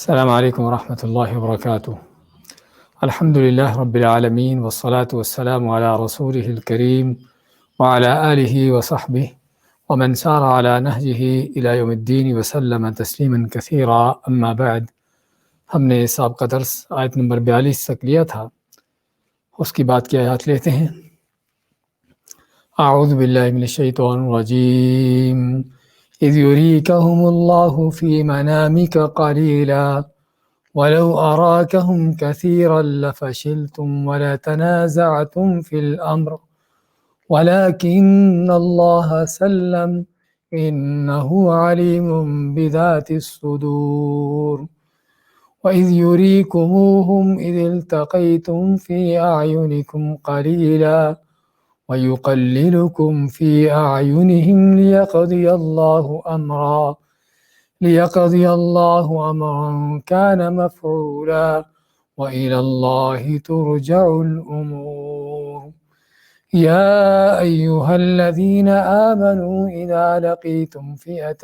السلام علیکم ورحمۃ اللہ وبرکاتہ۔ الحمد للہ رب العالمین والصلاة والسلام علی رسولہ الکریم وعلی آلہ وصحبہ ومن سار علی نہجہ الی یوم الدین وسلم تسلیما کثیرا، اما بعد۔ ہم نے سابقہ درس آیت نمبر 42 تک لیا تھا، اس کی بات کی آیات لیتے ہیں۔ اعوذ باللہ من الشیطان الرجیم، اذ یریکہم اللہ فی منامک قلیلا ولو اراکہم کثیرا لفشلتم ولتنازعتم فی الامر ولكن اللہ سلم انہ علیم بذات الصدور وَإِذْ يُرِيكُمُوهُمْ إِذِ الْتَقَيْتُمْ فِي أَعْيُنِكُمْ قَلِيلًا وَيُقَلِّلُكُمْ فِي أَعْيُنِهِمْ لِيَقْضِيَ اللَّهُ أَمْرًا كَانَ مَفْعُولًا وَإِلَى اللَّهِ تُرْجَعُ الْأُمُورُ يَا أَيُّهَا الَّذِينَ آمَنُوا إِذَا لَقِيتُمْ فِئَةً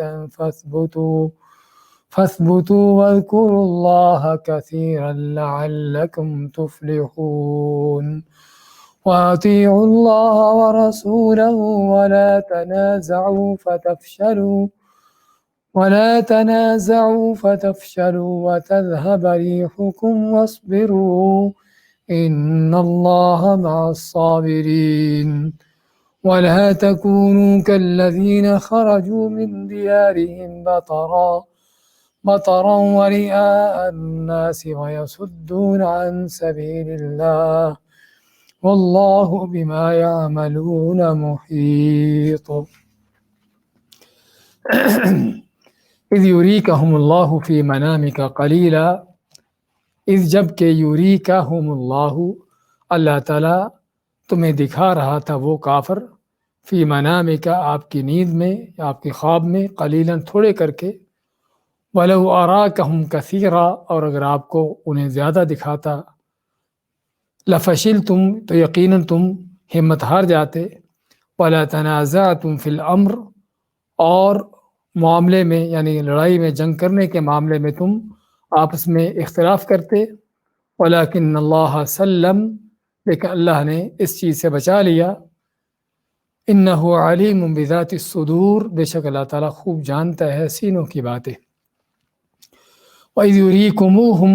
فاثبتوا واذكروا الله كثيرا لعلكم تفلحون وأطيعوا الله ورسوله ولا تنازعوا فتفشلوا وتذهب ريحكم واصبروا إن الله مع الصابرين ولا تكونوا كالذين خرجوا من ديارهم بطرا ورئاء الناس ويصدون عن سبيل الله والله بما يعملون محيط۔ اذ یریکہم اللہ فی منامک قلیلا، اذ جب کہ یریکہم اللہ، اللہ تعالیٰ تمہیں دکھا رہا تھا وہ کافر، فی منامک آپ کی نیند میں، آپ کے خواب میں، قلیلا تھوڑے کر کے، وَلَوْ أَرَاكَهُمْ كَثِيرًا اور اگر آپ کو انہیں زیادہ دکھاتا، لَفَشِلْتُمْ تو یقیناً تم ہمت ہار جاتے، وَلَا تَنَازَعْتُمْ فِي الْأَمْرِ اور معاملے میں یعنی لڑائی میں، جنگ کرنے کے معاملے میں تم آپس میں اختلاف کرتے، وَلَكِنَّ اللَّهَ سَلَّمَ لیکن اللہ نے اس چیز سے بچا لیا، إِنَّهُ عَلِيمٌ بِذَاتِ الصُّدُورِ بے شک اللہ تعالیٰ خوب جانتا ہے سینوں کی باتیں۔ وَإِذْ يُرِيكُمُوهُمْ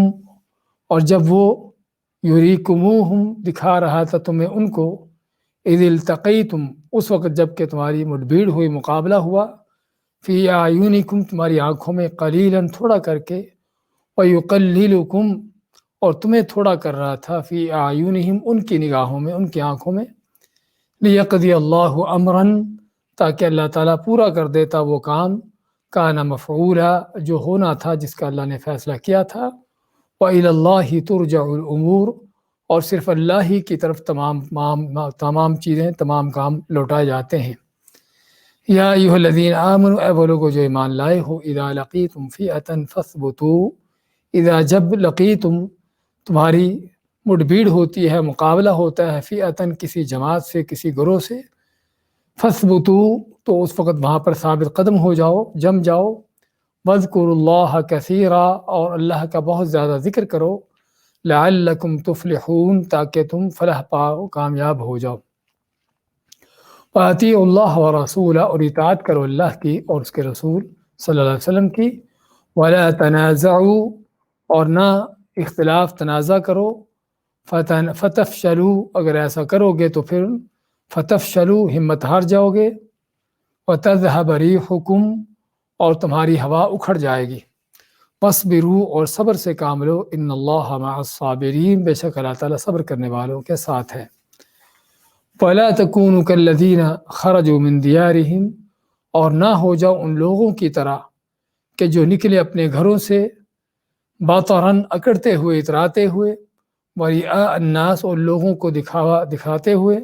اور جب وہ یُرِيكُمُوهُمْ دکھا رہا تھا تمہیں ان کو، اذ التقیتم اس وقت جب کہ تمہاری مٹبھیڑ ہوئی، مقابلہ ہوا، فی اعینکم تمہاری آنکھوں میں، قلیلا تھوڑا کر کے، ویقللکم اور تمہیں تھوڑا کر رہا تھا، فی اعینہم ان کی نگاہوں میں، ان کی آنکھوں میں، لیقضی اللہ امرا تاکہ اللہ تعالیٰ پورا کر دیتا وہ کام، کان مفعولا جو ہونا تھا، جس کا اللہ نے فیصلہ کیا تھا، وإلی اللہ ترجع الامور اور صرف اللہ ہی کی طرف تمام چیزیں، تمام کام لوٹائے جاتے ہیں۔ یا ایھا الذین آمنوا اے وہ لوگو جو ایمان لائے ہو، اذا لقیتم فئۃ فاثبتوا اذا جب لقیتم تمہاری مٹبھیڑ ہوتی ہے، مقابلہ ہوتا ہے، فئۃ کسی جماعت سے، کسی گروہ سے، فاثبتوا تو اس وقت وہاں پر ثابت قدم ہو جاؤ، جم جاؤ، واذکروا اللہ کثیرا اور اللہ کا بہت زیادہ ذکر کرو، لعلکم تفلحون تاکہ تم فلاح پاؤ، کامیاب ہو جاؤ۔ وَأَطِیعُوا اللَّهَ وَرَسُولَهُ اور اطاعت کرو اللہ کی اور اس کے رسول صلی اللہ علیہ وسلم کی، وَلَا تَنَازَعُوا اور نہ اختلاف تنازع کرو، فَتَفْشَلُوا اگر ایسا کرو گے تو پھر فَتَفْشَلُوا ہمت ہار جاؤ گے، وَتَذْهَبَ رِيحُكُمْ اور تمہاری ہوا اکھڑ جائے گی، وَاصْبِرُوا اور صبر سے کام لو، إِنَّ اللَّهَ مَعَ الصَّابِرِينَ بے شک اللہ تعالیٰ صبر کرنے والوں کے ساتھ ہے۔ وَلَا تَكُونُوا كَالَّذِينَ خَرَجُوا مِن دِيَارِهِمْ اور نہ ہو جاؤ ان لوگوں کی طرح کہ جو نکلے اپنے گھروں سے، باطراً اکڑتے ہوئے، اتراتے ہوئے، وَرِئَاءَ النَّاسِ اور لوگوں کو دکھاتے ہوئے،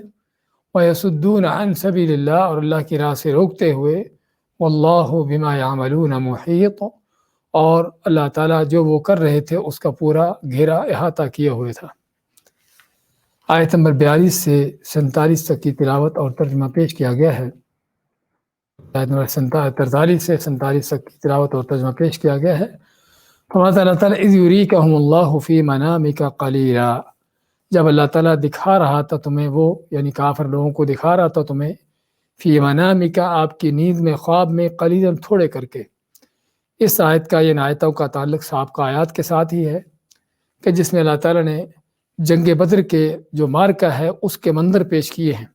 وَيَصُدُّونَ عَن سَبِيلِ اللَّهِ اور اللہ کی راہ سے روکتے ہوئے، وَاللَّهُ بِمَا يَعْمَلُونَ مُحِيطٌ اور اللہ تعالیٰ جو وہ کر رہے تھے اس کا پورا گھیرا احاطہ کیے ہوئے تھا۔ آیت نمبر 42 سے 47 تک کی تلاوت اور ترجمہ پیش کیا گیا ہے۔ آیت نمبر 43 سے 47 تک کی تلاوت اور ترجمہ پیش کیا گیا ہے۔ فرماتا اللہ تعالیٰ اذ یریکہم اللہ فی منامک قلیلا، جب اللہ تعالیٰ دکھا رہا تھا تمہیں وہ، یعنی کافر لوگوں کو دکھا رہا تھا تمہیں، فی منامک آپ کی نیند میں، خواب میں، قلیلا تھوڑے کر کے۔ اس آیت کا، یہ آیتوں کا تعلق سابقہ آیات کے ساتھ ہی ہے کہ جس میں اللہ تعالیٰ نے جنگ بدر کے جو مارکہ ہے اس کے منظر پیش کیے ہیں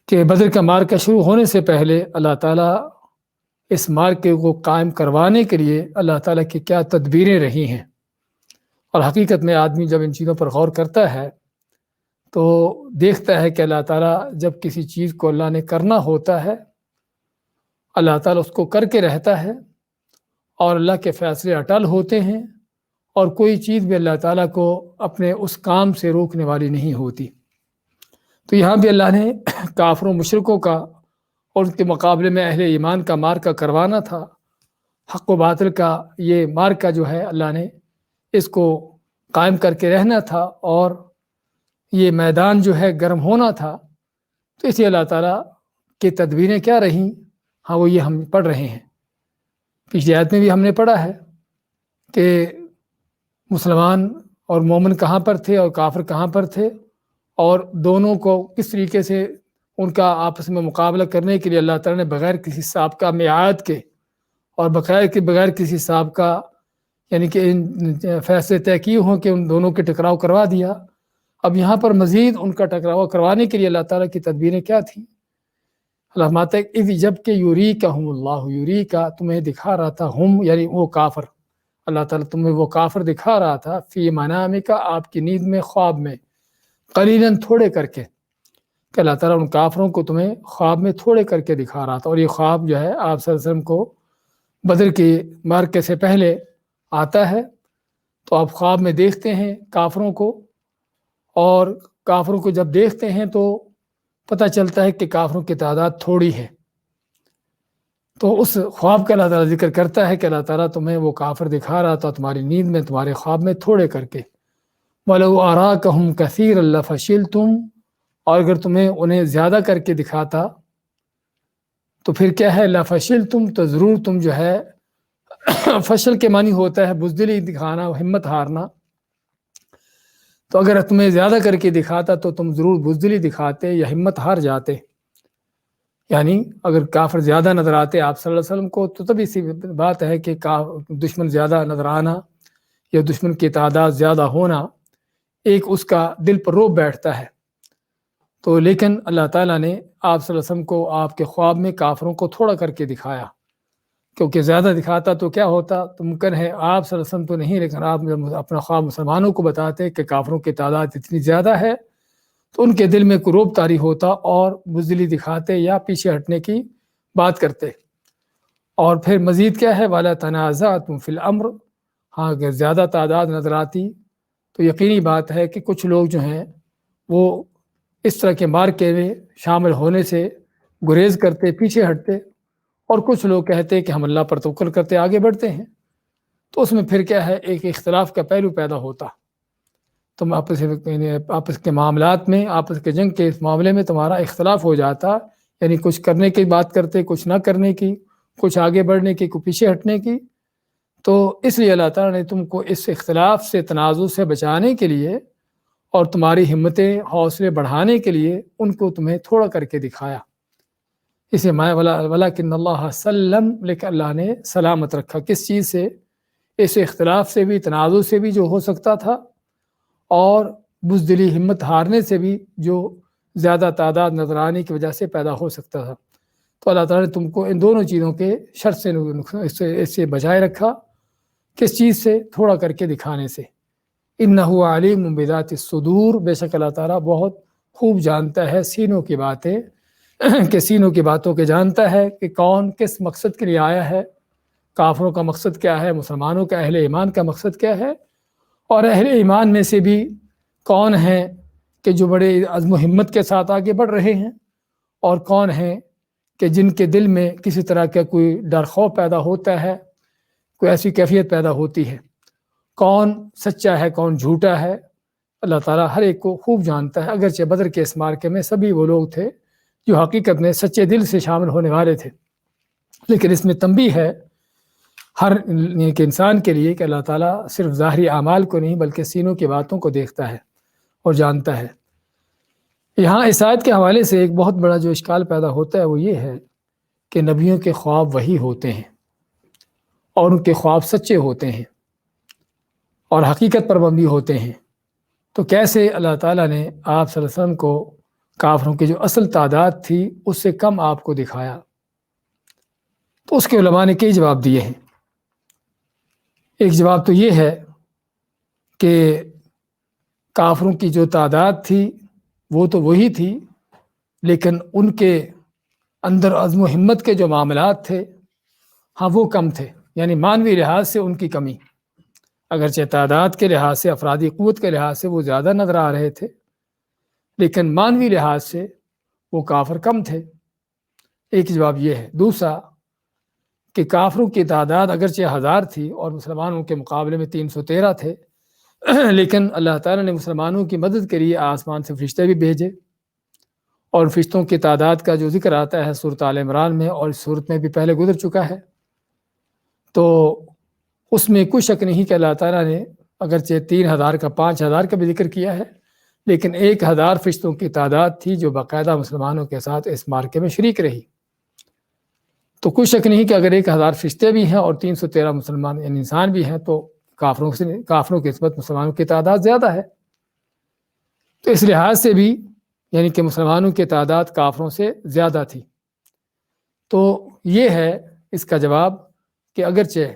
کہ بدر کا مارکہ شروع ہونے سے پہلے اللہ تعالیٰ اس مارکے کو قائم کروانے کے لیے اللہ تعالیٰ کی کیا تدبیریں رہی ہیں۔ اور حقیقت میں آدمی جب ان چیزوں پر غور کرتا ہے تو دیکھتا ہے کہ اللہ تعالیٰ جب کسی چیز کو اللہ نے کرنا ہوتا ہے، اللہ تعالیٰ اس کو کر کے رہتا ہے، اور اللہ کے فیصلے اٹل ہوتے ہیں، اور کوئی چیز بھی اللہ تعالیٰ کو اپنے اس کام سے روکنے والی نہیں ہوتی۔ تو یہاں بھی اللہ نے کافروں مشرکوں کا اور ان کے مقابلے میں اہل ایمان کا مارکہ کروانا تھا، حق و باطل کا یہ مارکہ جو ہے اللہ نے اس کو قائم کر کے رہنا تھا، اور یہ میدان جو ہے گرم ہونا تھا۔ تو اسی اللہ تعالیٰ کی تدبیریں کیا رہیں، ہاں وہ یہ ہم پڑھ رہے ہیں۔ پچھلی آیت میں بھی ہم نے پڑھا ہے کہ مسلمان اور مومن کہاں پر تھے اور کافر کہاں پر تھے، اور دونوں کو کس طریقے سے ان کا آپس میں مقابلہ کرنے کے لیے اللہ تعالیٰ نے بغیر کسی سابقہ میعاد کے اور بغیر کسی سابقہ یعنی کہ فیصلے طے کیے ہوں کہ ان دونوں کے ٹکراؤ کروا دیا۔ اب یہاں پر مزید ان کا ٹکراؤ کروانے کے لیے اللہ تعالیٰ کی تدبیریں کیا تھیں؟ اللہ ماتا جب کہ یریکہم اللہ، یریکا تمہیں دکھا رہا تھا، ہم یعنی وہ کافر، اللہ تعالیٰ تمہیں وہ کافر دکھا رہا تھا، فی منامکا آپ کی نیند میں، خواب میں، قلیلاً تھوڑے کر کے، کہ اللہ تعالیٰ ان کافروں کو تمہیں خواب میں تھوڑے کر کے دکھا رہا تھا۔ اور یہ خواب جو ہے آپ صلی اللہ علیہ وسلم کو بدر کے مارکے سے پہلے آتا ہے، تو آپ خواب میں دیکھتے ہیں کافروں کو، اور کافروں کو جب دیکھتے ہیں تو پتہ چلتا ہے کہ کافروں کی تعداد تھوڑی ہے۔ تو اس خواب کا اللہ تعالیٰ ذکر کرتا ہے کہ اللہ تعالیٰ تمہیں وہ کافر دکھا رہا تھا تمہاری نیند میں، تمہارے خواب میں تھوڑے کر کے۔ وَلَوْ أَرَاكَهُمْ كَثِيرًا لَفَشِلْتُمْ، اور اگر تمہیں انہیں زیادہ کر کے دکھاتا تو پھر کیا ہے، لَفَشِلْتُمْ، تو ضرور تم جو ہے فشل کے معنی ہوتا ہے بزدلی دکھانا، ہمت ہارنا۔ تو اگر تمہیں زیادہ کر کے دکھاتا تو تم ضرور بزدلی دکھاتے یا ہمت ہار جاتے۔ یعنی اگر کافر زیادہ نظر آتے آپ صلی اللہ علیہ وسلم کو تو تبھی سی بات ہے کہ دشمن زیادہ نظر آنا یا دشمن کی تعداد زیادہ ہونا ایک اس کا دل پر روب بیٹھتا ہے۔ تو لیکن اللہ تعالیٰ نے آپ صلی اللہ علیہ وسلم کو آپ کے خواب میں کافروں کو تھوڑا کر کے دکھایا، کیونکہ زیادہ دکھاتا تو کیا ہوتا، تو ممکن ہے آپ صلی اللہ علیہ وسلم تو نہیں، لیکن آپ اپنا خواب مسلمانوں کو بتاتے کہ کافروں کی تعداد اتنی زیادہ ہے، تو ان کے دل میں کوئی روب طاری ہوتا اور بزدلی دکھاتے یا پیچھے ہٹنے کی بات کرتے۔ اور پھر مزید کیا ہے، وَلَا تَنَازَعْتُمْ فِي الْأَمْرِ، ہاں اگر زیادہ تعداد نظر آتی تو یقینی بات ہے کہ کچھ لوگ جو ہیں وہ اس طرح کے مارکے میں شامل ہونے سے گریز کرتے، پیچھے ہٹتے، اور کچھ لوگ کہتے کہ ہم اللہ پر توکل کرتے آگے بڑھتے ہیں۔ تو اس میں پھر کیا ہے، ایک اختلاف کا پہلو پیدا ہوتا۔ تم آپس کے معاملات میں، آپس کے جنگ کے اس معاملے میں تمہارا اختلاف ہو جاتا، یعنی کچھ کرنے کی بات کرتے، کچھ نہ کرنے کی، کچھ آگے بڑھنے کی، کچھ پیچھے ہٹنے کی۔ تو اس لیے اللہ تعالیٰ نے تم کو اس اختلاف سے، تنازع سے بچانے کے لیے اور تمہاری ہمتیں، حوصلے بڑھانے کے لیے ان کو تمہیں تھوڑا کر کے دکھایا۔ اسے وَلَكِنَّ اللَّهَ سَلَّمَ، لیکن اللہ نے سلامت رکھا، کس چیز سے، اس اختلاف سے بھی، تنازع سے بھی جو ہو سکتا تھا، اور بزدلی ہمت ہارنے سے بھی جو زیادہ تعداد نظر آنے کی وجہ سے پیدا ہو سکتا تھا۔ تو اللہ تعالیٰ نے تم کو ان دونوں چیزوں کے شر سے، اس سے بچائے رکھا، کس چیز سے، تھوڑا کر کے دکھانے سے۔ اِنَّهُ عَلِيمٌ بِذَاتِ الصُّدُورِ، بے شک اللہ تعالیٰ بہت خوب جانتا ہے سینوں کی باتیں، کہ سینوں کی باتوں کے جانتا ہے کہ کون کس مقصد کے لیے آیا ہے، کافروں کا مقصد کیا ہے، مسلمانوں کا، اہل ایمان کا مقصد کیا ہے، اور اہل ایمان میں سے بھی کون ہیں کہ جو بڑے عزم و ہمت کے ساتھ آگے بڑھ رہے ہیں، اور کون ہیں کہ جن کے دل میں کسی طرح کا کوئی ڈر خوف پیدا ہوتا ہے، کوئی ایسی کیفیت پیدا ہوتی ہے، کون سچا ہے کون جھوٹا ہے، اللہ تعالیٰ ہر ایک کو خوب جانتا ہے۔ اگرچہ بدر کے اس مارکے میں سبھی وہ لوگ تھے جو حقیقت میں سچے دل سے شامل ہونے والے تھے، لیکن اس میں تنبیہ ہے ہر ایک انسان کے لیے کہ اللہ تعالیٰ صرف ظاہری اعمال کو نہیں بلکہ سینوں کی باتوں کو دیکھتا ہے اور جانتا ہے۔ یہاں اس آیت کے حوالے سے ایک بہت بڑا جو اشکال پیدا ہوتا ہے وہ یہ ہے کہ نبیوں کے خواب وہی ہوتے ہیں اور ان کے خواب سچے ہوتے ہیں اور حقیقت پر مبنی ہوتے ہیں، تو کیسے اللہ تعالیٰ نے آپ صلی اللہ علیہ وسلم کو کافروں کی جو اصل تعداد تھی اس سے کم آپ کو دکھایا؟ تو اس کے علماء نے کئی جواب دیے ہیں۔ ایک جواب تو یہ ہے کہ کافروں کی جو تعداد تھی وہ تو وہی تھی، لیکن ان کے اندر عزم و ہمت کے جو معاملات تھے ہاں وہ کم تھے، یعنی مانوی لحاظ سے ان کی کمی، اگرچہ تعداد کے لحاظ سے افرادی قوت کے لحاظ سے وہ زیادہ نظر آ رہے تھے، لیکن مانوی لحاظ سے وہ کافر کم تھے۔ ایک جواب یہ ہے۔ دوسرا کہ کافروں کی تعداد اگرچہ 1000 تھی اور مسلمانوں کے مقابلے میں 313 تھے، لیکن اللہ تعالیٰ نے مسلمانوں کی مدد کے لیے آسمان سے فرشتے بھی بھیجے، اور فرشتوں کی تعداد کا جو ذکر آتا ہے سورۃ آل عمران میں اور اس صورت میں بھی پہلے گزر چکا ہے، تو اس میں کوئی شک نہیں کہ اللہ تعالیٰ نے اگرچہ 3000 کا 5000 کا بھی ذکر کیا ہے، لیکن 1000 فرشتوں کی تعداد تھی جو باقاعدہ مسلمانوں کے ساتھ اس معرکے میں شریک رہی۔ تو کوئی شک نہیں کہ اگر 1000 فرشتے بھی ہیں اور 313 مسلمان یعنی انسان بھی ہیں تو کافروں کی نسبت مسلمانوں کی تعداد زیادہ ہے۔ تو اس لحاظ سے بھی یعنی کہ مسلمانوں کی تعداد کافروں سے زیادہ تھی۔ تو یہ ہے اس کا جواب کہ اگرچہ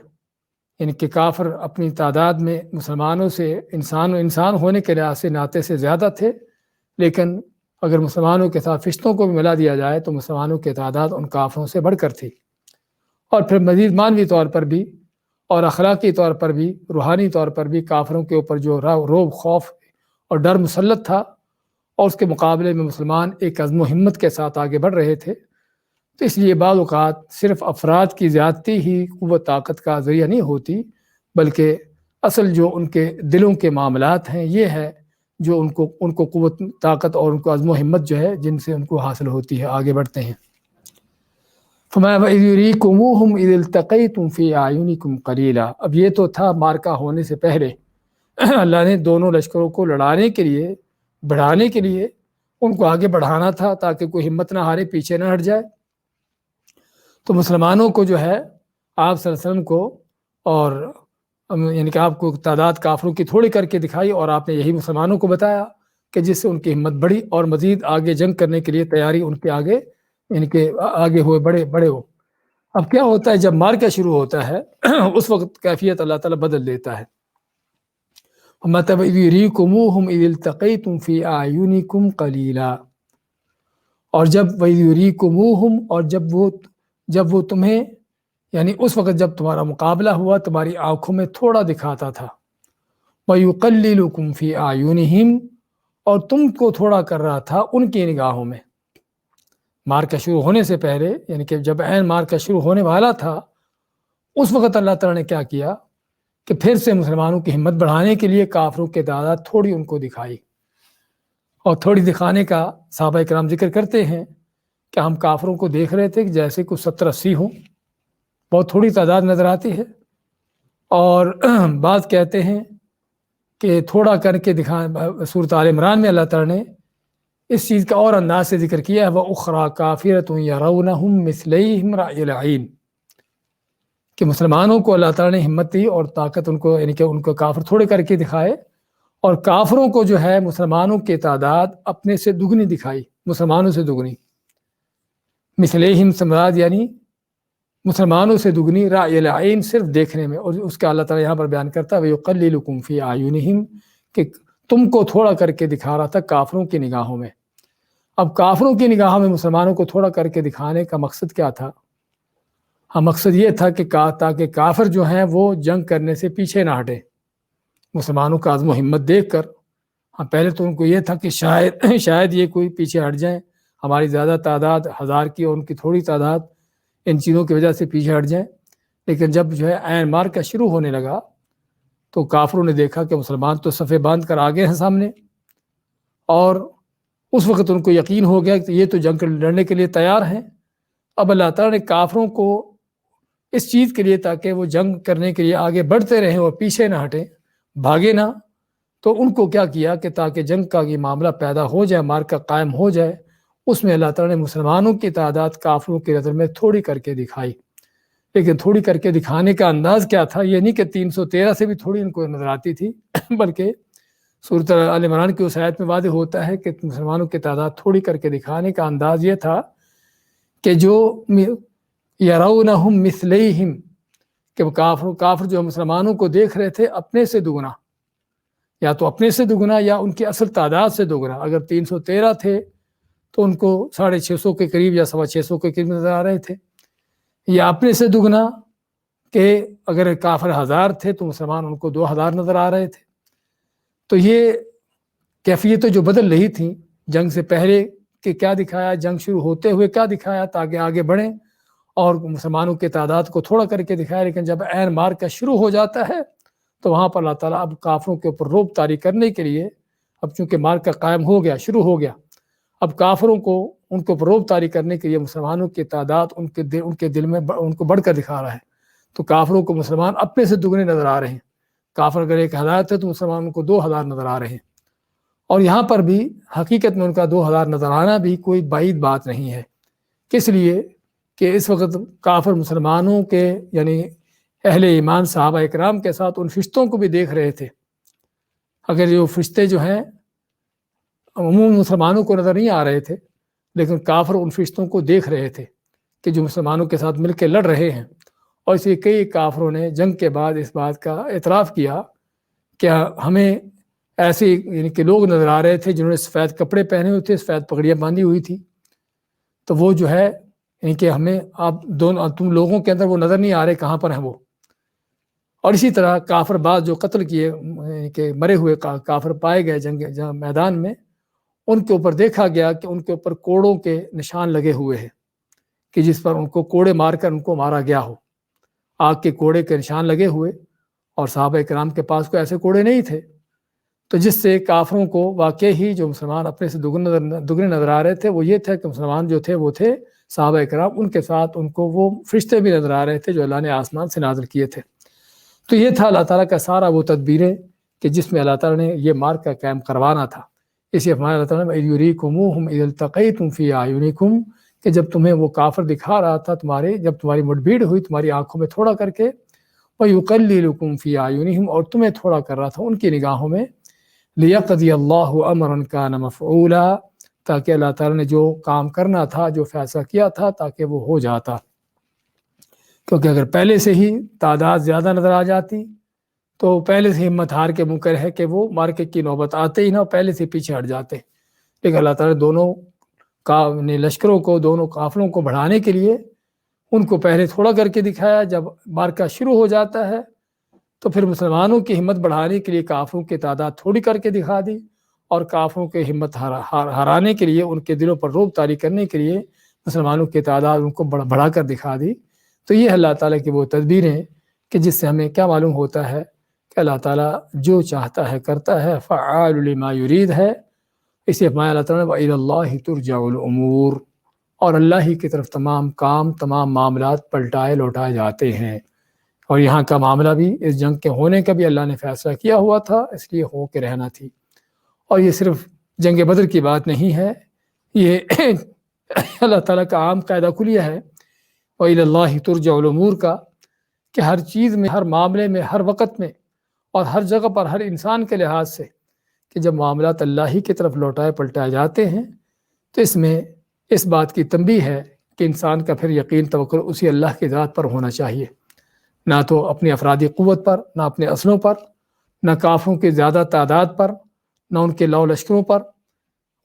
یعنی کہ کافر اپنی تعداد میں مسلمانوں سے انسان ہونے کے لحاظ سے ناطے سے زیادہ تھے، لیکن اگر مسلمانوں کے ساتھ فرشتوں کو بھی ملا دیا جائے تو مسلمانوں کی تعداد ان کافروں سے بڑھ کر تھی۔ اور پھر مزید مانوی طور پر بھی اور اخلاقی طور پر بھی روحانی طور پر بھی کافروں کے اوپر جو روب خوف اور ڈر مسلط تھا، اور اس کے مقابلے میں مسلمان ایک عزم و ہمت کے ساتھ آگے بڑھ رہے تھے۔ تو اس لیے بعض اوقات صرف افراد کی زیادتی ہی قوت طاقت کا ذریعہ نہیں ہوتی، بلکہ اصل جو ان کے دلوں کے معاملات ہیں یہ ہے جو ان کو قوت طاقت اور ان کو عزم و ہمت جو ہے جن سے ان کو حاصل ہوتی ہے، آگے بڑھتے ہیں۔ فَمَا وَإِذْ يُرِيكُمُوهُمْ إِذِ الْتَقَيْتُمْ فِي أَعْيُنِكُمْ قَلِيلًا۔ اب یہ تو تھا مارکا ہونے سے پہلے، اللہ نے دونوں لشکروں کو لڑانے کے لیے بڑھانے کے لیے ان کو آگے بڑھانا تھا تاکہ کوئی ہمت نہ ہارے، پیچھے نہ ہٹ جائے۔ تو مسلمانوں کو جو ہے آپ صلی اللہ علیہ وسلم کو اور یعنی کہ آپ کو تعداد کافروں کی تھوڑی کر کے دکھائی، اور آپ نے یہی مسلمانوں کو بتایا کہ جس سے ان کی ہمت بڑھی اور مزید آگے جنگ کرنے کے لیے تیاری ان کے آگے یعنی کہ آگے ہوئے بڑے ہو۔ اب کیا ہوتا ہے جب مارکا شروع ہوتا ہے اس وقت کیفیت اللہ تعالیٰ بدل دیتا ہے۔ مطلب إِذْ يُرِيكُمُوهُمْ إِذِ الْتَقَيْتُمْ فِي أَعْيُنِكُمْ قَلِيلًا، اور جب وَإِذْ يُرِيكُمُوهُمْ اور جب وہ تمہیں یعنی اس وقت جب تمہارا مقابلہ ہوا تمہاری آنکھوں میں تھوڑا دکھاتا تھا، وَيُقَلِّلُكُمْ فِي أَعْيُنِهِمْ اور تم کو تھوڑا کر رہا تھا ان کی نگاہوں میں۔ مارکا شروع ہونے سے پہلے یعنی کہ جب عین مارکا شروع ہونے والا تھا اس وقت اللہ تعالیٰ نے کیا کیا کہ پھر سے مسلمانوں کی ہمت بڑھانے کے لیے کافروں کی تعداد تھوڑی ان کو دکھائی، اور تھوڑی دکھانے کا صحابہ کرام ذکر کرتے ہیں کہ ہم کافروں کو دیکھ رہے تھے کہ جیسے کوئی 70-80 ہوں، بہت تھوڑی تعداد نظر آتی ہے، اور بعض کہتے ہیں کہ تھوڑا کر کے سورۃ آل عمران میں اللہ تعالیٰ نے اس چیز کا اور انداز سے ذکر کیا ہے، وَأُخْرَى كَافِرَةٌ يَرَوْنَهُمْ مِثْلَيْهِمْ رَأْيَ الْعَيْنِ، کہ مسلمانوں کو اللہ تعالیٰ نے ہمت دی اور طاقت ان کو یعنی کہ ان کو کافر تھوڑے کر کے دکھائے، اور کافروں کو جو ہے مسلمانوں کی تعداد اپنے سے دگنی دکھائی، مسلمانوں سے دگنی۔ مثلیہم سمراد یعنی مسلمانوں سے دگنی، رأی العین صرف دیکھنے میں، اور اس کا اللہ تعالیٰ یہاں پر بیان کرتا ہے وَيُقَلِّلُكُمْ فِي أَعْيُنِهِمْ کہ تم کو تھوڑا کر کے دکھا رہا تھا کافروں کی نگاہوں میں۔ اب کافروں کی نگاہوں میں مسلمانوں کو تھوڑا کر کے دکھانے کا مقصد کیا تھا؟ ہاں مقصد یہ تھا کہ تاکہ کافر جو ہیں وہ جنگ کرنے سے پیچھے نہ ہٹیں مسلمانوں کا عزم و ہمت دیکھ کر۔ ہاں پہلے تو ان کو یہ تھا کہ شاید یہ کوئی پیچھے ہٹ جائیں، ہماری زیادہ تعداد 1000 کی اور ان کی تھوڑی تعداد، ان چیزوں کی وجہ سے پیچھے ہٹ جائیں۔ لیکن جب جو ہے عین مارکا شروع ہونے لگا تو کافروں نے دیکھا کہ مسلمان تو صفیں باندھ کر آگے ہیں سامنے، اور اس وقت ان کو یقین ہو گیا کہ یہ تو جنگ لڑنے کے لیے تیار ہیں۔ اب اللہ تعالیٰ نے کافروں کو اس چیز کے لیے تاکہ وہ جنگ کرنے کے لیے آگے بڑھتے رہیں اور پیچھے نہ ہٹیں، بھاگے نہ، تو ان کو کیا کیا کہ تاکہ جنگ کا یہ معاملہ پیدا ہو جائے، مارکا قائم ہو جائے، اس میں اللہ تعالیٰ نے مسلمانوں کی تعداد کافروں کی نظر میں تھوڑی کر کے دکھائی۔ لیکن تھوڑی کر کے دکھانے کا انداز کیا تھا؟ یہ نہیں کہ 313 سے بھی تھوڑی ان کو نظر آتی تھی، بلکہ سورۃ آل عمران کی اس آیت میں واضح ہوتا ہے کہ مسلمانوں کی تعداد تھوڑی کر کے دکھانے کا انداز یہ تھا کہ جو یرونہم مثلیہم، کہ کافر جو مسلمانوں کو دیکھ رہے تھے اپنے سے دگنا، یا تو اپنے سے دگنا یا ان کی اصل تعداد سے دگنا۔ اگر 313 تھے تو ان کو 650 کے قریب یا 625 کے قریب نظر آ رہے تھے، یا اپنے سے دگنا کہ اگر کافر 1000 تھے تو مسلمان ان کو 2000 نظر آ رہے تھے۔ تو یہ کیفیتیں جو بدل رہی تھیں جنگ سے پہلے کہ کیا دکھایا، جنگ شروع ہوتے ہوئے کیا دکھایا تاکہ آگے بڑھیں اور مسلمانوں کی تعداد کو تھوڑا کر کے دکھایا، لیکن جب عین مار کا شروع ہو جاتا ہے تو وہاں پر اللہ تعالیٰ اب کافروں کے اوپر رعب طاری کرنے کے لیے، اب چونکہ مار کا قائم ہو گیا، شروع ہو گیا، اب کافروں کو ان کو رعب طاری کرنے کے لیے مسلمانوں کی تعداد ان کے دل میں ان کو بڑھ کر دکھا رہا ہے۔ تو کافروں کو مسلمان اپنے سے دگنے نظر آ رہے ہیں، کافر اگر 1000 تھے تو مسلمانوں کو 2000 نظر آ رہے ہیں، اور یہاں پر بھی حقیقت میں ان کا 2000 نظر آنا بھی کوئی بعید بات نہیں ہے۔ کس لیے کہ اس وقت کافر مسلمانوں کے یعنی اہل ایمان صحابہ اکرام کے ساتھ ان فرشتوں کو بھی دیکھ رہے تھے۔ اگر جو فرشتے جو ہیں عموم مسلمانوں کو نظر نہیں آ رہے تھے، لیکن کافر ان فرشتوں کو دیکھ رہے تھے کہ جو مسلمانوں کے ساتھ مل کے لڑ رہے ہیں، اور اس لیے کئی کافروں نے جنگ کے بعد اس بات کا اعتراف کیا کہ ہمیں ایسے یعنی کہ لوگ نظر آ رہے تھے جنہوں نے سفید کپڑے پہنے ہوئے تھے، سفید پگڑیاں باندھی ہوئی تھی، تو وہ جو ہے یعنی کہ ہمیں آپ تم لوگوں کے اندر وہ نظر نہیں آ رہے، کہاں پر ہیں وہ۔ اور اسی طرح کافر بعض جو قتل کیے یعنی کہ مرے ہوئے کافر پائے گئے جنگ میدان میں، ان کے اوپر دیکھا گیا کہ ان کے اوپر کوڑوں کے نشان لگے ہوئے ہیں کہ جس پر ان کو کوڑے مار کر ان کو مارا گیا ہو، آگ کے کوڑے کے نشان لگے ہوئے، اور صحابہ کرام کے پاس کوئی ایسے کوڑے نہیں تھے، تو جس سے کافروں کو واقع ہی جو مسلمان اپنے سے دگنے نظر آ رہے تھے وہ یہ تھے کہ مسلمان جو تھے وہ تھے صحابہ کرام، ان کے ساتھ ان کو وہ فرشتے بھی نظر آ رہے تھے جو اللہ نے آسمان سے نازل کیے تھے۔ تو یہ تھا اللہ تعالیٰ کا سارا وہ تدبیریں کہ جس میں اللہ تعالیٰ نے یہ مار کا قائم کروانا تھا۔ اسی ہمارے اللہ تعالیٰ نے یُریکُمُوهُمْ إِذِ الْتَقَيْتُمْ فِي أَعْيُنِكُمْ، کہ جب تمہیں وہ کافر دکھا رہا تھا جب تمہاری مٹبھیڑ ہوئی تمہاری آنکھوں میں تھوڑا کر کے، وَيُقَلِّلُكُمْ فِي أَعْيُنِهِمْ، اور تمہیں تھوڑا کر رہا تھا ان کی نگاہوں میں، لِيَقْضِيَ اللَّهُ أَمْرًا كَانَ مَفْعُولًا، تاکہ اللہ تعالیٰ نے جو کام کرنا تھا، جو فیصلہ کیا تھا، تاکہ وہ ہو جاتا۔ کیونکہ اگر پہلے سے ہی تعداد زیادہ نظر آ جاتی تو پہلے سے ہمت ہار کے منکر ہے کہ وہ مارکے کی نوبت آتے ہی نہ، پہلے سے پیچھے ہٹ جاتے۔ لیکن اللہ تعالیٰ نے دونوں لشکروں کو، دونوں قافلوں کو بڑھانے کے لیے ان کو پہلے تھوڑا کر کے دکھایا، جب مارکا شروع ہو جاتا ہے تو پھر مسلمانوں کی ہمت بڑھانے کے لیے کافروں کی تعداد تھوڑی کر کے دکھا دی، اور کافروں کی ہمت ہرانے کے لیے، ان کے دلوں پر رعب طاری کرنے کے لیے مسلمانوں کی تعداد ان کو بڑھا کر دکھا دی۔ تو یہ اللہ تعالیٰ کی وہ تدبیریں کہ جس سے ہمیں کیا معلوم ہوتا ہے کہ اللہ تعالیٰ جو چاہتا ہے کرتا ہے، فعال لما یرید ہے۔ اسے ہمارے اللہ تعالیٰ نے وَإِلَى اللَّهِ تُرْجَعُ الْأُمُورُ، اور اللہ ہی کی طرف تمام کام، تمام معاملات پلٹائے لوٹائے جاتے ہیں۔ اور یہاں کا معاملہ بھی اس جنگ کے ہونے کا بھی اللہ نے فیصلہ کیا ہوا تھا، اس لیے ہو کے رہنا تھی۔ اور یہ صرف جنگ بدر کی بات نہیں ہے، یہ اللہ تعالیٰ کا عام قاعدہ کلیہ ہے وَإِلَى اللَّهِ تُرْجَعُ الْأُمُورُ کا، کہ ہر چیز میں، ہر معاملے میں، ہر وقت میں اور ہر جگہ پر، ہر انسان کے لحاظ سے، کہ جب معاملات اللہ ہی کی طرف لوٹائے پلٹائے جاتے ہیں تو اس میں اس بات کی تنبیہ ہے کہ انسان کا پھر یقین توکل اسی اللہ کی ذات پر ہونا چاہیے، نہ تو اپنی افرادی قوت پر، نہ اپنے اسلحوں پر، نہ کافروں کی زیادہ تعداد پر، نہ ان کے لو لشکروں پر۔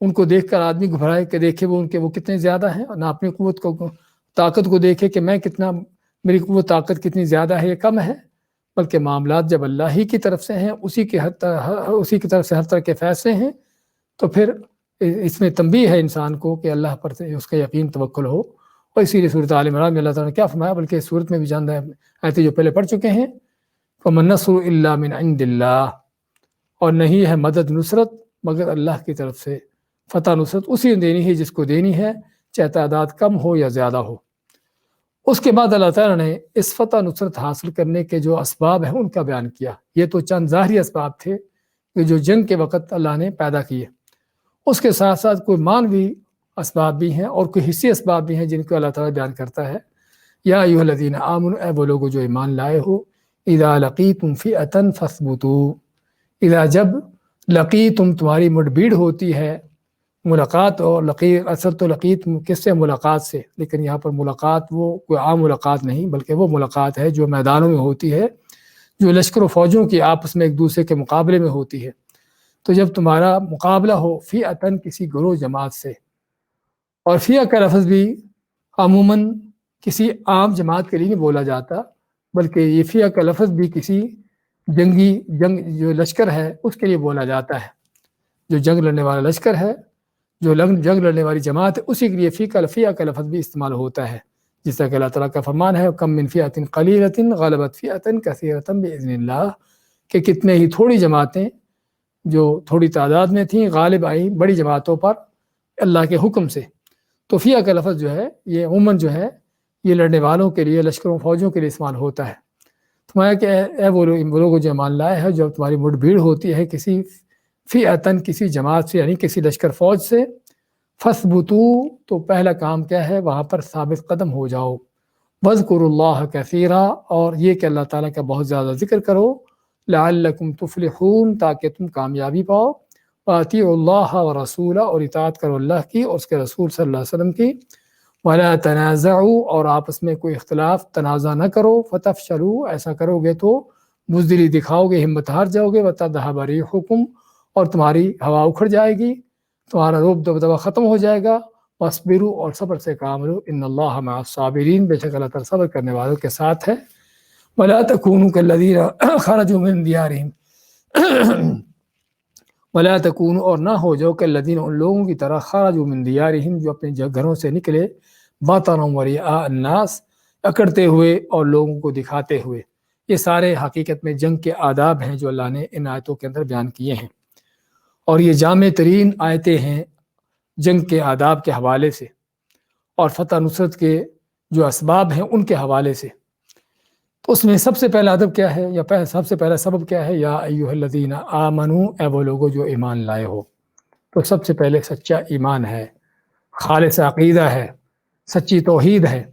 ان کو دیکھ کر آدمی گھبرائے کہ دیکھے وہ کتنے زیادہ ہیں، اور نہ اپنی قوت کو، طاقت کو دیکھے کہ میں کتنا، میری قوت طاقت کتنی زیادہ ہے یا کم ہے، بلکہ معاملات جب اللہ ہی کی طرف سے ہیں، اسی کی طرف سے ہر طرح کے فیصلے ہیں، تو پھر اس میں تنبیہ ہے انسان کو کہ اللہ پر سے اس کا یقین توکل ہو۔ اور اسی لیے سورۃ آل عمران میں اللہ تعالیٰ نے کیا فرمایا، بلکہ اس صورت میں بھی جاندہ آیتیں جو پہلے پڑھ چکے ہیں، وَمَا النَّصْرُ إِلَّا مِنْ عِنْدِ اللَّهِ، اور نہیں ہے مدد نصرت مگر اللہ کی طرف سے۔ فتح نصرت اسی نے دینی ہے جس کو دینی ہے، چاہے تعداد کم ہو یا زیادہ ہو۔ اس کے بعد اللہ تعالیٰ نے اس فتح نصرت حاصل کرنے کے جو اسباب ہیں ان کا بیان کیا۔ یہ تو چند ظاہری اسباب تھے کہ جو جنگ کے وقت اللہ نے پیدا کیے، اس کے ساتھ ساتھ کوئی معنوی اسباب بھی ہیں اور کوئی حصی اسباب بھی ہیں جن کو اللہ تعالیٰ بیان کرتا ہے۔ یا ایھا الذین آمنوا، اے وہ لوگ جو ایمان لائے ہو، اذا لقیتم فئۃ فاثبتوا، اذا جب لقیتم تمہاری مڈبھیڑ ہوتی ہے، ملاقات، اور لقیت اصل تو لقیت کس سے؟ ملاقات سے، لیکن یہاں پر ملاقات وہ کوئی عام ملاقات نہیں بلکہ وہ ملاقات ہے جو میدانوں میں ہوتی ہے، جو لشکر و فوجوں کی آپس میں ایک دوسرے کے مقابلے میں ہوتی ہے۔ تو جب تمہارا مقابلہ ہو فئۃ کسی گروہ جماعت سے، اور فئہ کا لفظ بھی عموماً کسی عام جماعت کے لیے نہیں بولا جاتا، بلکہ یہ فئہ کا لفظ بھی کسی جنگ جو لشکر ہے اس کے لیے بولا جاتا ہے، جو جنگ لڑنے والا لشکر ہے، جو جنگ لڑنے والی جماعت ہے، اسی کے لیے فئہ کا لفظ بھی استعمال ہوتا ہے، جس طرح کہ اللہ تعالیٰ کا فرمان ہے کم من فئۃ قلیلۃ غلبت فئۃ کثیرۃ باذن اللہ، کہ کتنے ہی تھوڑی جماعتیں جو تھوڑی تعداد میں تھیں غالب آئیں بڑی جماعتوں پر اللہ کے حکم سے۔ تو فئہ کا لفظ جو ہے یہ عموماً جو ہے یہ لڑنے والوں کے لیے، لشکروں فوجوں کے لیے استعمال ہوتا ہے۔ تمہارا کہ اے وہ لوگ جو ایمان لائے ہیں، جب تمہاری مٹ بھیڑ ہوتی ہے کسی فئۃ کسی جماعت سے، یعنی کسی لشکر فوج سے، فاثبتوا، تو پہلا کام کیا ہے؟ وہاں پر ثابت قدم ہو جاؤ۔ واذکروا اللہ کثیرا، اور یہ کہ اللہ تعالیٰ کا بہت زیادہ ذکر کرو، لعلکم تفلحون، تاکہ تم کامیابی پاؤ، واطیعوا اللہ ورسولہ، اور اطاعت کرو اللہ کی اور اس کے رسول صلی اللہ علیہ وسلم کی، ولا تنازعوا، اور آپس میں کوئی اختلاف تنازع نہ کرو، فتفشلوا، ایسا کرو گے تو بزدلی دکھاؤ گے، ہمت ہار جاؤ گے، وتذھب ریحکم، اور تمہاری ہوا اکھڑ جائے گی، تمہارا روب دبدبہ ختم ہو جائے گا، واصبروا، اور صبر سے کام لو، ان اللہ مع الصابرین، بے شک اللہ تعالیٰ صبر کرنے والوں کے ساتھ ہے۔ ولا تکونوا کالذین خرجوا من دیارہم، ولا تکونوا، اور نہ ہو جاؤ کالذین، ان لوگوں کی طرح، خرجوا من دیارہم، جو اپنے گھروں سے نکلے، بطرا ورئاء الناس، اکڑتے ہوئے اور لوگوں کو دکھاتے ہوئے۔ یہ سارے حقیقت میں جنگ کے آداب ہیں جو اللہ نے ان آیتوں کے اندر بیان کیے ہیں، اور یہ جامع ترین آیتیں ہیں جنگ کے آداب کے حوالے سے، اور فتح نصرت کے جو اسباب ہیں ان کے حوالے سے۔ تو اس میں سب سے پہلا ادب کیا ہے، یا سب سے پہلا سبب کیا ہے؟ یا ایھا الذین آمنوا، اے وہ لوگوں جو ایمان لائے ہو۔ تو سب سے پہلے سچا ایمان ہے، خالص عقیدہ ہے، سچی توحید ہے،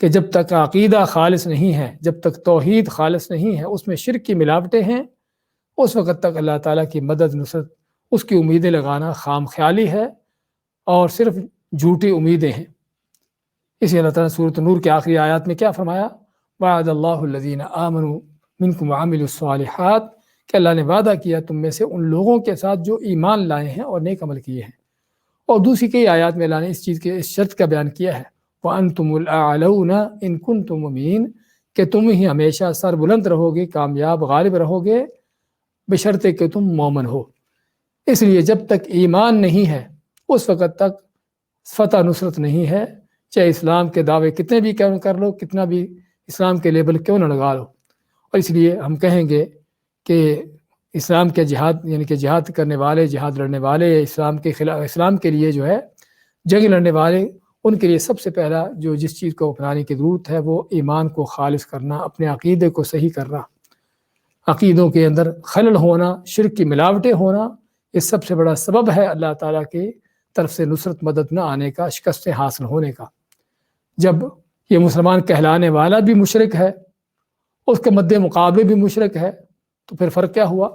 کہ جب تک عقیدہ خالص نہیں ہے، جب تک توحید خالص نہیں ہے، اس میں شرک کی ملاوٹیں ہیں، اس وقت تک اللہ تعالیٰ کی مدد نصرت، اس کی امیدیں لگانا خام خیالی ہے اور صرف جھوٹی امیدیں ہیں۔ اسی اللہ تعالیٰ نے سورۃ نور کے آخری آیات میں کیا فرمایا؟ وعد اللہ الذین آمنوا منکم وعملوا الصالحات، کہ اللہ نے وعدہ کیا تم میں سے ان لوگوں کے ساتھ جو ایمان لائے ہیں اور نیک عمل کیے ہیں۔ اور دوسری کئی آیات میں اللہ نے اس چیز کے اس شرط کا بیان کیا ہے، وَأَنْتُمُ الْأَعْلَوْنَ إِن كُنْتُم مُؤْمِنِينَ، کہ تم ہی ہمیشہ سر بلند رہو گے، کامیاب غالب رہو گے، بشرطے کہ تم مومن ہو۔ اس لیے جب تک ایمان نہیں ہے اس وقت تک فتح نصرت نہیں ہے، چاہے اسلام کے دعوے کتنے بھی کر لو، کتنا بھی اسلام کے لیبل کیوں نہ لگا لو۔ اور اس لیے ہم کہیں گے کہ اسلام کے جہاد، یعنی کہ جہاد کرنے والے، جہاد لڑنے والے، اسلام کے خلاف، اسلام کے لیے جو ہے جنگ لڑنے والے، ان کے لیے سب سے پہلا جو جس چیز کو اپنانے کی ضرورت ہے وہ ایمان کو خالص کرنا، اپنے عقیدے کو صحیح کرنا۔ عقیدوں کے اندر خلل ہونا، شرک کی ملاوٹیں ہونا، یہ سب سے بڑا سبب ہے اللہ تعالیٰ کی طرف سے نصرت مدد نہ آنے کا، شکستیں حاصل ہونے کا۔ جب یہ مسلمان کہلانے والا بھی مشرک ہے، اس کے مد مقابلے بھی مشرک ہے، تو پھر فرق کیا ہوا؟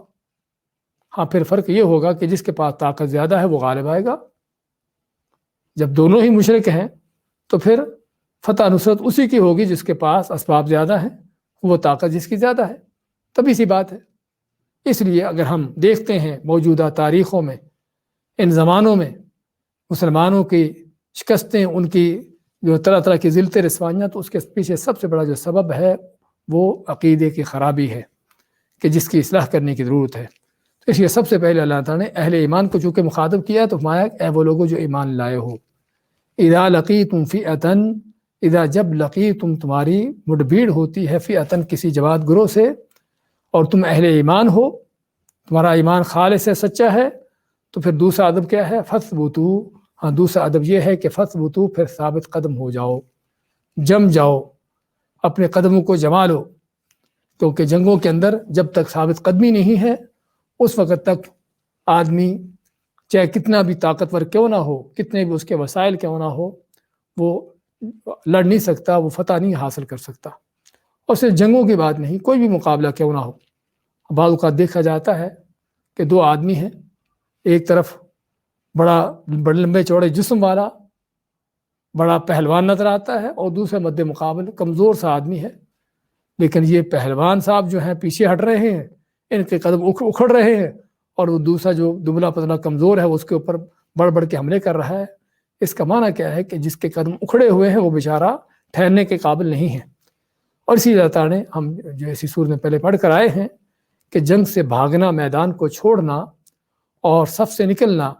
ہاں، پھر فرق یہ ہوگا کہ جس کے پاس طاقت زیادہ ہے وہ غالب آئے گا۔ جب دونوں ہی مشرک ہیں تو پھر فتح نصرت اسی کی ہوگی جس کے پاس اسباب زیادہ ہیں، وہ طاقت جس کی زیادہ ہے، تبھی سی بات ہے۔ اس لیے اگر ہم دیکھتے ہیں موجودہ تاریخوں میں، ان زمانوں میں مسلمانوں کی شکستیں، ان کی جو طرح طرح کی ذلت رسوائیاں، تو اس کے پیچھے سب سے بڑا جو سبب ہے وہ عقیدے کی خرابی ہے، کہ جس کی اصلاح کرنے کی ضرورت ہے۔ تو اس لیے سب سے پہلے اللہ تعالیٰ نے اہل ایمان کو چونکہ مخاطب کیا تو فرمایا اے وہ لوگوں جو ایمان لائے ہو، اذا لقیتم فئۃ، اذا جب لقیتم تمہاری مڈبھیڑ ہوتی ہے، فئۃ کسی جماعت گروہ سے، اور تم اہل ایمان ہو، تمہارا ایمان خالص ہے، سچا ہے، تو پھر دوسرا ادب کیا ہے؟ فثبتوا، ہاں دوسرا ادب یہ ہے کہ فثبتوا، پھر ثابت قدم ہو جاؤ، جم جاؤ، اپنے قدموں کو جما لو، کیونکہ جنگوں کے اندر جب تک ثابت قدمی نہیں ہے اس وقت تک آدمی چاہے کتنا بھی طاقتور کیوں نہ ہو، کتنے بھی اس کے وسائل کیوں نہ ہو، وہ لڑ نہیں سکتا، وہ فتح نہیں حاصل کر سکتا۔ اور صرف جنگوں کی بات نہیں، کوئی بھی مقابلہ کیوں نہ ہو، بعض اوقات دیکھا جاتا ہے کہ دو آدمی ہیں، ایک طرف بڑے لمبے چوڑے جسم والا بڑا پہلوان نظر آتا ہے، اور دوسرے مد مقابل کمزور سا آدمی ہے، لیکن یہ پہلوان صاحب جو ہیں پیچھے ہٹ رہے ہیں، ان کے قدم اکھڑ رہے ہیں، اور وہ دوسرا جو دبلا پتلا کمزور ہے وہ اس کے اوپر بڑھ کے حملے کر رہا ہے۔ اس کا معنی کیا ہے کہ جس کے قدم اکھڑے ہوئے ہیں وہ بیچارہ ٹھہرنے کے قابل نہیں ہے۔ اور اسی اللہ تعالیٰ نے ہم جو اسی سورۃ میں پہلے پڑھ کر آئے ہیں کہ جنگ سے بھاگنا، میدان کو چھوڑنا اور صف سے نکلنا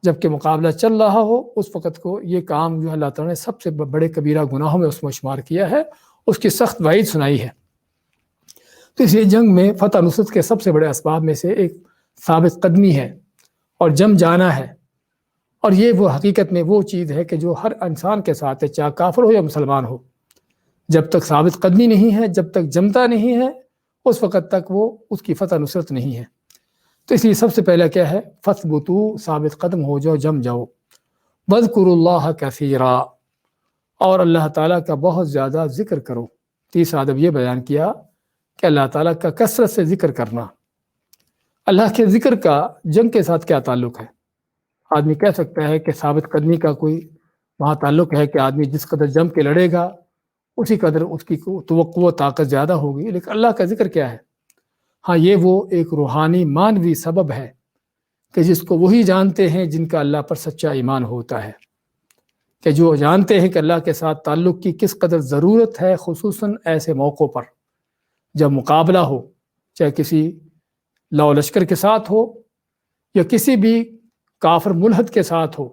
جب کہ مقابلہ چل رہا ہو، اس وقت کو یہ کام جو اللہ تعالیٰ نے سب سے بڑے کبیرہ گناہوں میں اس میں شمار کیا ہے، اس کی سخت وعید سنائی ہے۔ تو اس لیے جنگ میں فتح نصرت کے سب سے بڑے اسباب میں سے ایک ثابت قدمی ہے اور جم جانا ہے، اور یہ وہ حقیقت میں وہ چیز ہے کہ جو ہر انسان کے ساتھ ہے، چاہے کافر ہو یا مسلمان ہو۔ جب تک ثابت قدمی نہیں ہے، جب تک جمتا نہیں ہے، اس وقت تک وہ اس کی فتح نصرت نہیں ہے۔ تو اس لیے سب سے پہلا کیا ہے؟ فثبتوا، ثابت قدم ہو جاؤ، جم جاؤ۔ واذکروا اللہ کثیرا، اور اللہ تعالیٰ کا بہت زیادہ ذکر کرو۔ تیسرا ادب یہ بیان کیا کہ اللہ تعالیٰ کا کثرت سے ذکر کرنا۔ اللہ کے ذکر کا جنگ کے ساتھ کیا تعلق ہے؟ آدمی کہہ سکتا ہے کہ ثابت قدمی کا کوئی وہاں تعلق ہے کہ آدمی جس قدر جم کے لڑے گا اسی قدر اس کی توقع و طاقت زیادہ ہوگی، لیکن اللہ کا ذکر کیا ہے؟ ہاں، یہ وہ ایک روحانی مانوی سبب ہے کہ جس کو وہی جانتے ہیں جن کا اللہ پر سچا ایمان ہوتا ہے، کہ جو جانتے ہیں کہ اللہ کے ساتھ تعلق کی کس قدر ضرورت ہے، خصوصاً ایسے موقعوں پر جب مقابلہ ہو، چاہے کسی لو لشکر کے ساتھ ہو یا کسی بھی کافر ملحد کے ساتھ ہو۔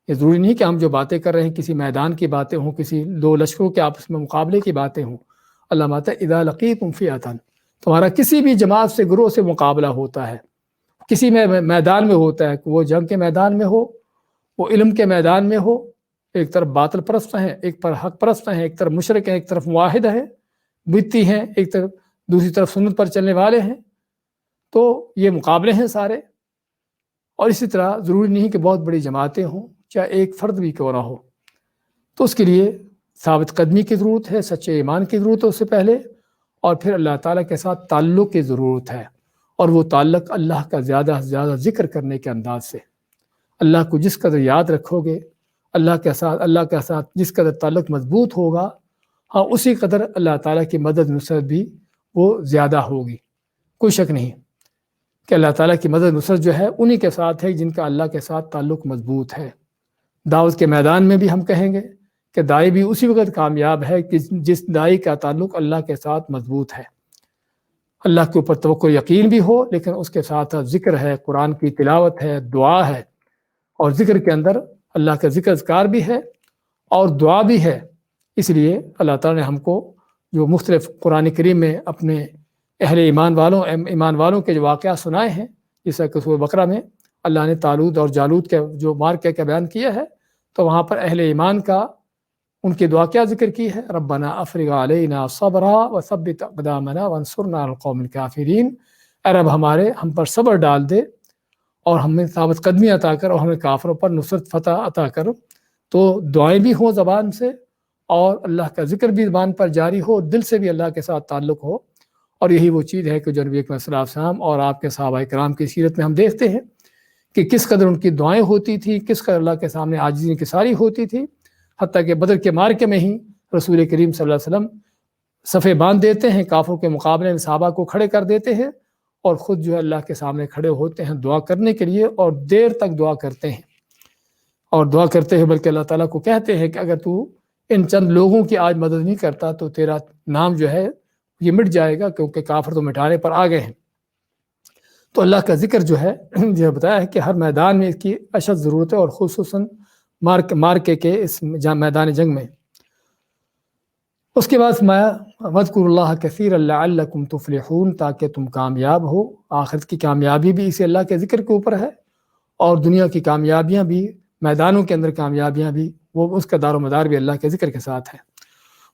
یہ ضروری نہیں کہ ہم جو باتیں کر رہے ہیں کسی میدان کی باتیں ہوں، کسی دو لشکروں کے آپس میں مقابلے کی باتیں ہوں۔ اللہ ماتا اذا لقیتم فئۃ، تمہارا کسی بھی جماعت سے، گروہ سے مقابلہ ہوتا ہے، کسی میں میدان میں ہوتا ہے، وہ جنگ کے میدان میں ہو، وہ علم کے میدان میں ہو، ایک طرف باطل پرست ہیں، ایک پر حق پرست ہیں، ایک طرف مشرک ہیں، ایک طرف معاہد ہیں، بدتی ہیں، ایک طرف دوسری طرف سنت پر چلنے والے ہیں، تو یہ مقابلے ہیں سارے۔ اور اسی طرح ضروری نہیں کہ بہت بڑی جماعتیں ہوں، چاہے ایک فرد بھی کیوں نہ ہو، تو اس کے لیے ثابت قدمی کی ضرورت ہے، سچے ایمان کی ضرورت ہے اس سے پہلے، اور پھر اللہ تعالیٰ کے ساتھ تعلق کی ضرورت ہے، اور وہ تعلق اللہ کا زیادہ سے زیادہ ذکر کرنے کے انداز سے۔ اللہ کو جس قدر یاد رکھو گے، اللہ کے ساتھ جس قدر تعلق مضبوط ہوگا، ہاں اسی قدر اللہ تعالیٰ کی مدد نصرت بھی وہ زیادہ ہوگی۔ کوئی شک نہیں کہ اللہ تعالیٰ کی مدد نصرت جو ہے انہی کے ساتھ ہے جن کا اللہ کے ساتھ تعلق مضبوط ہے۔ دعوت کے میدان میں بھی ہم کہیں گے کہ دائی بھی اسی وقت کامیاب ہے کہ جس دائی کا تعلق اللہ کے ساتھ مضبوط ہے، اللہ کے اوپر توکل یقین بھی ہو، لیکن اس کے ساتھ ذکر ہے، قرآن کی تلاوت ہے، دعا ہے، اور ذکر کے اندر اللہ کا ذکر اذکار بھی ہے اور دعا بھی ہے۔ اس لیے اللہ تعالیٰ نے ہم کو جو مختلف قرآن کریم میں اپنے اہل ایمان والوں کے جو واقعات سنائے ہیں، جیسا کہ سورہ بقرہ میں اللہ نے طالوت اور جالوت کے جو مارکے کا بیان کیا ہے، تو وہاں پر اہل ایمان کا ان کی دعا کیا ذکر کی ہے؟ ربنا افرغ علینا صبرا وثبت اقدامنا وانصرنا علی القوم الکافرین، اے رب ہم پر صبر ڈال دے اور ہمیں ثابت قدمی عطا کر، اور ہمیں کافروں پر نصرت فتح عطا کر۔ تو دعائیں بھی ہوں زبان سے، اور اللہ کا ذکر بھی زبان پر جاری ہو، دل سے بھی اللہ کے ساتھ تعلق ہو۔ اور یہی وہ چیز ہے کہ جو نبی اکرم صلی اللہ علیہ وسلم اور آپ کے صحابہ کرام کی سیرت میں ہم دیکھتے ہیں کہ کس قدر ان کی دعائیں ہوتی تھی، کس قدر اللہ کے سامنے عاجزی انکساری ہوتی تھی، حتیٰ کہ بدر کے مارکے میں ہی رسول کریم صلی اللہ علیہ وسلم صفے باندھ دیتے ہیں، کافروں کے مقابلے میں صحابہ کو کھڑے کر دیتے ہیں، اور خود جو ہے اللہ کے سامنے کھڑے ہوتے ہیں دعا کرنے کے لیے، اور دیر تک دعا کرتے ہیں، اور دعا کرتے ہیں بلکہ اللہ تعالیٰ کو کہتے ہیں کہ اگر تو ان چند لوگوں کی آج مدد نہیں کرتا تو تیرا نام جو ہے یہ مٹ جائے گا، کیونکہ کافر تو مٹانے پر آ گئے ہیں۔ تو اللہ کا ذکر جو ہے جو بتایا ہے کہ ہر میدان میں اس کی اشد ضرورت ہے، اور خصوصاً مارکے کے اس میدان جنگ میں۔ اس کے بعد وَاذْكُرُوا اللَّهَ كَثِيرًا لَعَلَّكُمْ تُفْلِحُونَ، تاکہ تم کامیاب ہو۔ آخرت کی کامیابی بھی اسی اللہ کے ذکر کے اوپر ہے، اور دنیا کی کامیابیاں بھی، میدانوں کے اندر کامیابیاں بھی، وہ اس کا دار و مدار بھی اللہ کے ذکر کے ساتھ ہے۔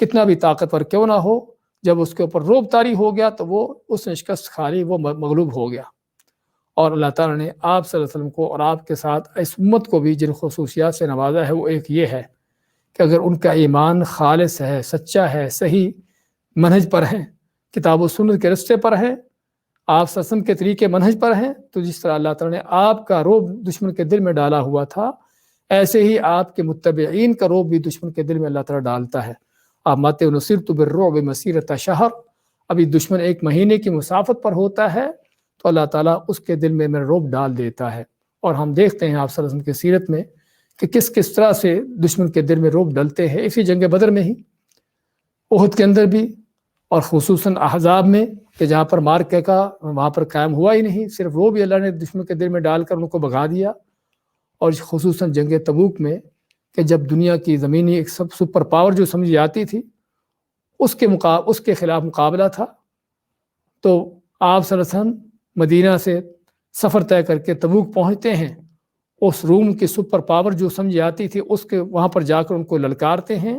کتنا بھی طاقتور کیوں نہ ہو، جب اس کے اوپر روب طاری ہو گیا تو وہ اس نے شکست کھا لی، وہ مغلوب ہو گیا۔ اور اللہ تعالیٰ نے آپ صلی اللہ علیہ وسلم کو اور آپ کے ساتھ اس امت کو بھی جن خصوصیات سے نوازا ہے، وہ ایک یہ ہے کہ اگر ان کا ایمان خالص ہے، سچا ہے، صحیح منہج پر ہے، کتاب و سنت کے رستے پر ہے، آپ صلی اللہ علیہ وسلم کے طریقے منہج پر ہیں، تو جس طرح اللہ تعالیٰ نے آپ کا روب دشمن کے دل میں ڈالا ہوا تھا، ایسے ہی آپ کے متبعین کا روب بھی دشمن کے دل میں اللہ تعالیٰ ڈالتا ہے۔ آپ ماتے نصرت بالرعب مسیرۃ شہر، ابھی دشمن ایک مہینے کی مسافت پر ہوتا ہے تو اللہ تعالیٰ اس کے دل میں روب ڈال دیتا ہے۔ اور ہم دیکھتے ہیں آپ صلی اللہ علیہ وسلم کی سیرت میں کہ کس طرح سے دشمن کے دل میں روب ڈلتے ہیں، اسی جنگ بدر میں ہی، احد کے اندر بھی، اور خصوصاً احزاب میں کہ جہاں پر مارکے کا وہاں پر قائم ہوا ہی نہیں، صرف وہ بھی اللہ نے دشمن کے دل میں ڈال کر ان کو بھگا دیا۔ اور خصوصاً جنگ تبوک میں کہ جب دنیا کی زمینی ایک سپر پاور جو سمجھی جاتی تھی اس کے خلاف مقابلہ تھا، تو آپ صلی اللہ علیہ وسلم مدینہ سے سفر طے کر کے تبوک پہنچتے ہیں، اس روم کی سپر پاور جو سمجھی جاتی تھی اس کے وہاں پر جا کر ان کو للکارتے ہیں،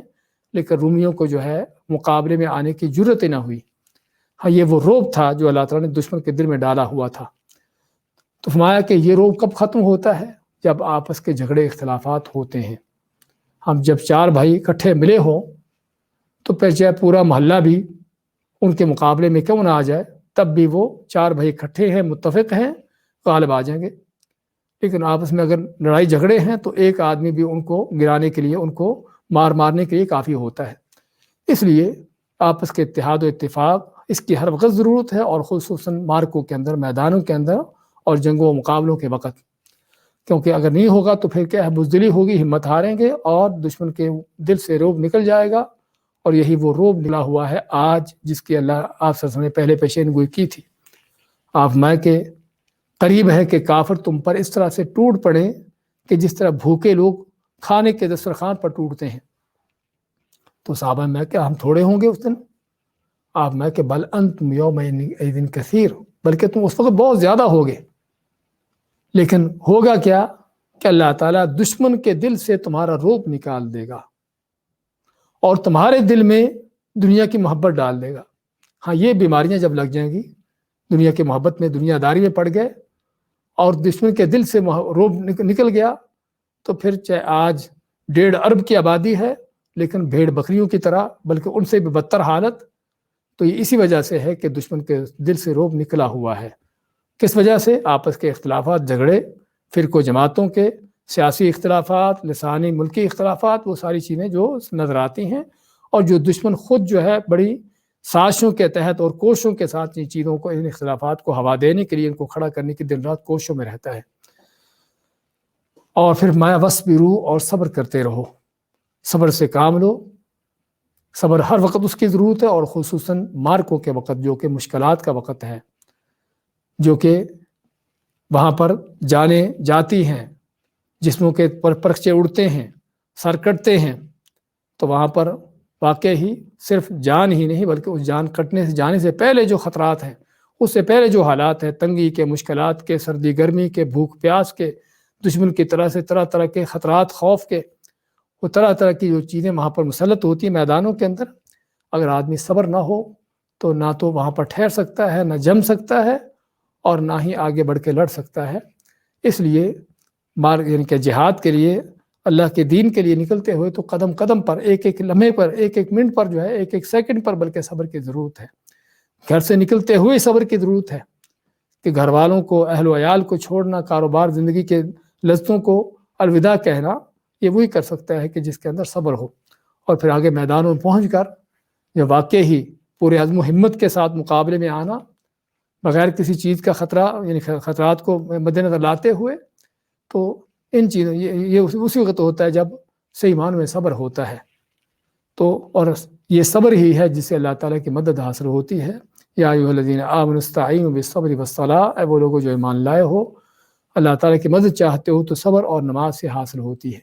لیکن رومیوں کو جو ہے مقابلے میں آنے کی جرت ہی نہ ہوئی۔ ہاں، یہ وہ روب تھا جو اللہ تعالیٰ نے دشمن کے دل میں ڈالا ہوا تھا۔ تو فرمایا کہ یہ روب کب ختم ہوتا ہے؟ جب آپس کے جھگڑے اختلافات ہوتے ہیں۔ ہم جب چار بھائی اکٹھے ملے ہوں تو پھر چاہے پورا محلہ بھی ان کے مقابلے میں کیوں نہ آ جائے، تب بھی وہ چار بھائی اکٹھے ہیں، متفق ہیں، غالب آ جائیں گے۔ لیکن آپس میں اگر لڑائی جھگڑے ہیں تو ایک آدمی بھی ان کو گرانے کے لیے، ان کو مارنے کے لیے کافی ہوتا ہے۔ اس لیے آپس کے اتحاد و اتفاق اس کی ہر وقت ضرورت ہے، اور خصوصاً مارکوں کے اندر، میدانوں کے اندر اور جنگوں و مقابلوں کے وقت، کیونکہ اگر نہیں ہوگا تو پھر کیا ہے، بزدلی ہوگی، ہمت ہاریں گے اور دشمن کے دل سے روب نکل جائے گا۔ اور یہی وہ روب نکلا ہوا ہے آج، جس کی اللہ آپ صلی اللہ علیہ وسلم نے پہلے پیشین گوئی کی تھی۔ آپ میں کے قریب ہے کہ کافر تم پر اس طرح سے ٹوٹ پڑیں کہ جس طرح بھوکے لوگ کھانے کے دسترخوان پر ٹوٹتے ہیں۔ تو صحابہ میں کہ ہم تھوڑے ہوں گے اس دن؟ آپ میں کہ بل انتم یومئذ کثیر، بلکہ تم اس وقت بہت زیادہ ہوگے۔ لیکن ہوگا کیا کہ اللہ تعالیٰ دشمن کے دل سے تمہارا روب نکال دے گا اور تمہارے دل میں دنیا کی محبت ڈال دے گا۔ ہاں، یہ بیماریاں جب لگ جائیں گی، دنیا کی محبت میں، دنیا داری میں پڑ گئے اور دشمن کے دل سے روب نکل گیا، تو پھر چاہے آج 1.5 ارب کی آبادی ہے لیکن بھیڑ بکریوں کی طرح، بلکہ ان سے بھی بدتر حالت، تو یہ اسی وجہ سے ہے کہ دشمن کے دل سے روب نکلا ہوا ہے۔ کس وجہ سے؟ آپس کے اختلافات، جھگڑے، فرقوں جماعتوں کے، سیاسی اختلافات، لسانی ملکی اختلافات، وہ ساری چیزیں جو نظر آتی ہیں، اور جو دشمن خود جو ہے بڑی سازشوں کے تحت اور کوششوں کے ساتھ ان چیزوں کو، ان اختلافات کو ہوا دینے کے لیے، ان کو کھڑا کرنے کی دن رات کوششوں میں رہتا ہے۔ اور پھر مایا وصبروا، اور صبر کرتے رہو، صبر سے کام لو۔ صبر ہر وقت اس کی ضرورت ہے، اور خصوصاً مارکوں کے وقت، جو کہ مشکلات کا وقت ہے، جو کہ وہاں پر جانیں جاتی ہیں، جسموں کے پرخچے اڑتے ہیں، سر کٹتے ہیں، تو وہاں پر واقع ہی صرف جان ہی نہیں بلکہ اس جان کٹنے سے، جانے سے پہلے جو خطرات ہیں، اس سے پہلے جو حالات ہیں، تنگی کے، مشکلات کے، سردی گرمی کے، بھوک پیاس کے، دشمن کی طرح سے طرح طرح کے خطرات، خوف کے، وہ طرح طرح کی جو چیزیں وہاں پر مسلط ہوتی ہیں میدانوں کے اندر، اگر آدمی صبر نہ ہو تو نہ تو وہاں پر ٹھہر سکتا ہے، نہ جم سکتا ہے، اور نہ ہی آگے بڑھ کے لڑ سکتا ہے۔ اس لیے یعنی کہ جہاد کے لیے، اللہ کے دین کے لیے نکلتے ہوئے تو قدم قدم پر، ایک ایک لمحے پر، ایک ایک منٹ پر جو ہے، ایک ایک سیکنڈ پر بلکہ صبر کی ضرورت ہے۔ گھر سے نکلتے ہوئے صبر کی ضرورت ہے کہ گھر والوں کو، اہل و عیال کو چھوڑنا، کاروبار، زندگی کے لذتوں کو الوداع کہنا، یہ وہی کر سکتا ہے کہ جس کے اندر صبر ہو، اور پھر آگے میدانوں میں پہنچ کر جو واقع ہی پورے عزم و ہمت کے ساتھ مقابلے میں آنا، بغیر کسی چیز کا خطرہ، یعنی خطرات کو مد نظر لاتے ہوئے، تو ان چیزوں یہ اسی وقت ہوتا ہے جب صحیح معنوں میں صبر ہوتا ہے۔ تو اور یہ صبر ہی ہے جس سے اللہ تعالیٰ کی مدد حاصل ہوتی ہے۔ یا ایھا الذین آمنوا استعینوا بالصبر والصلاۃ، اے وہ لوگوں جو ایمان لائے ہو، اللہ تعالیٰ کی مدد چاہتے ہو تو صبر اور نماز سے حاصل ہوتی ہے۔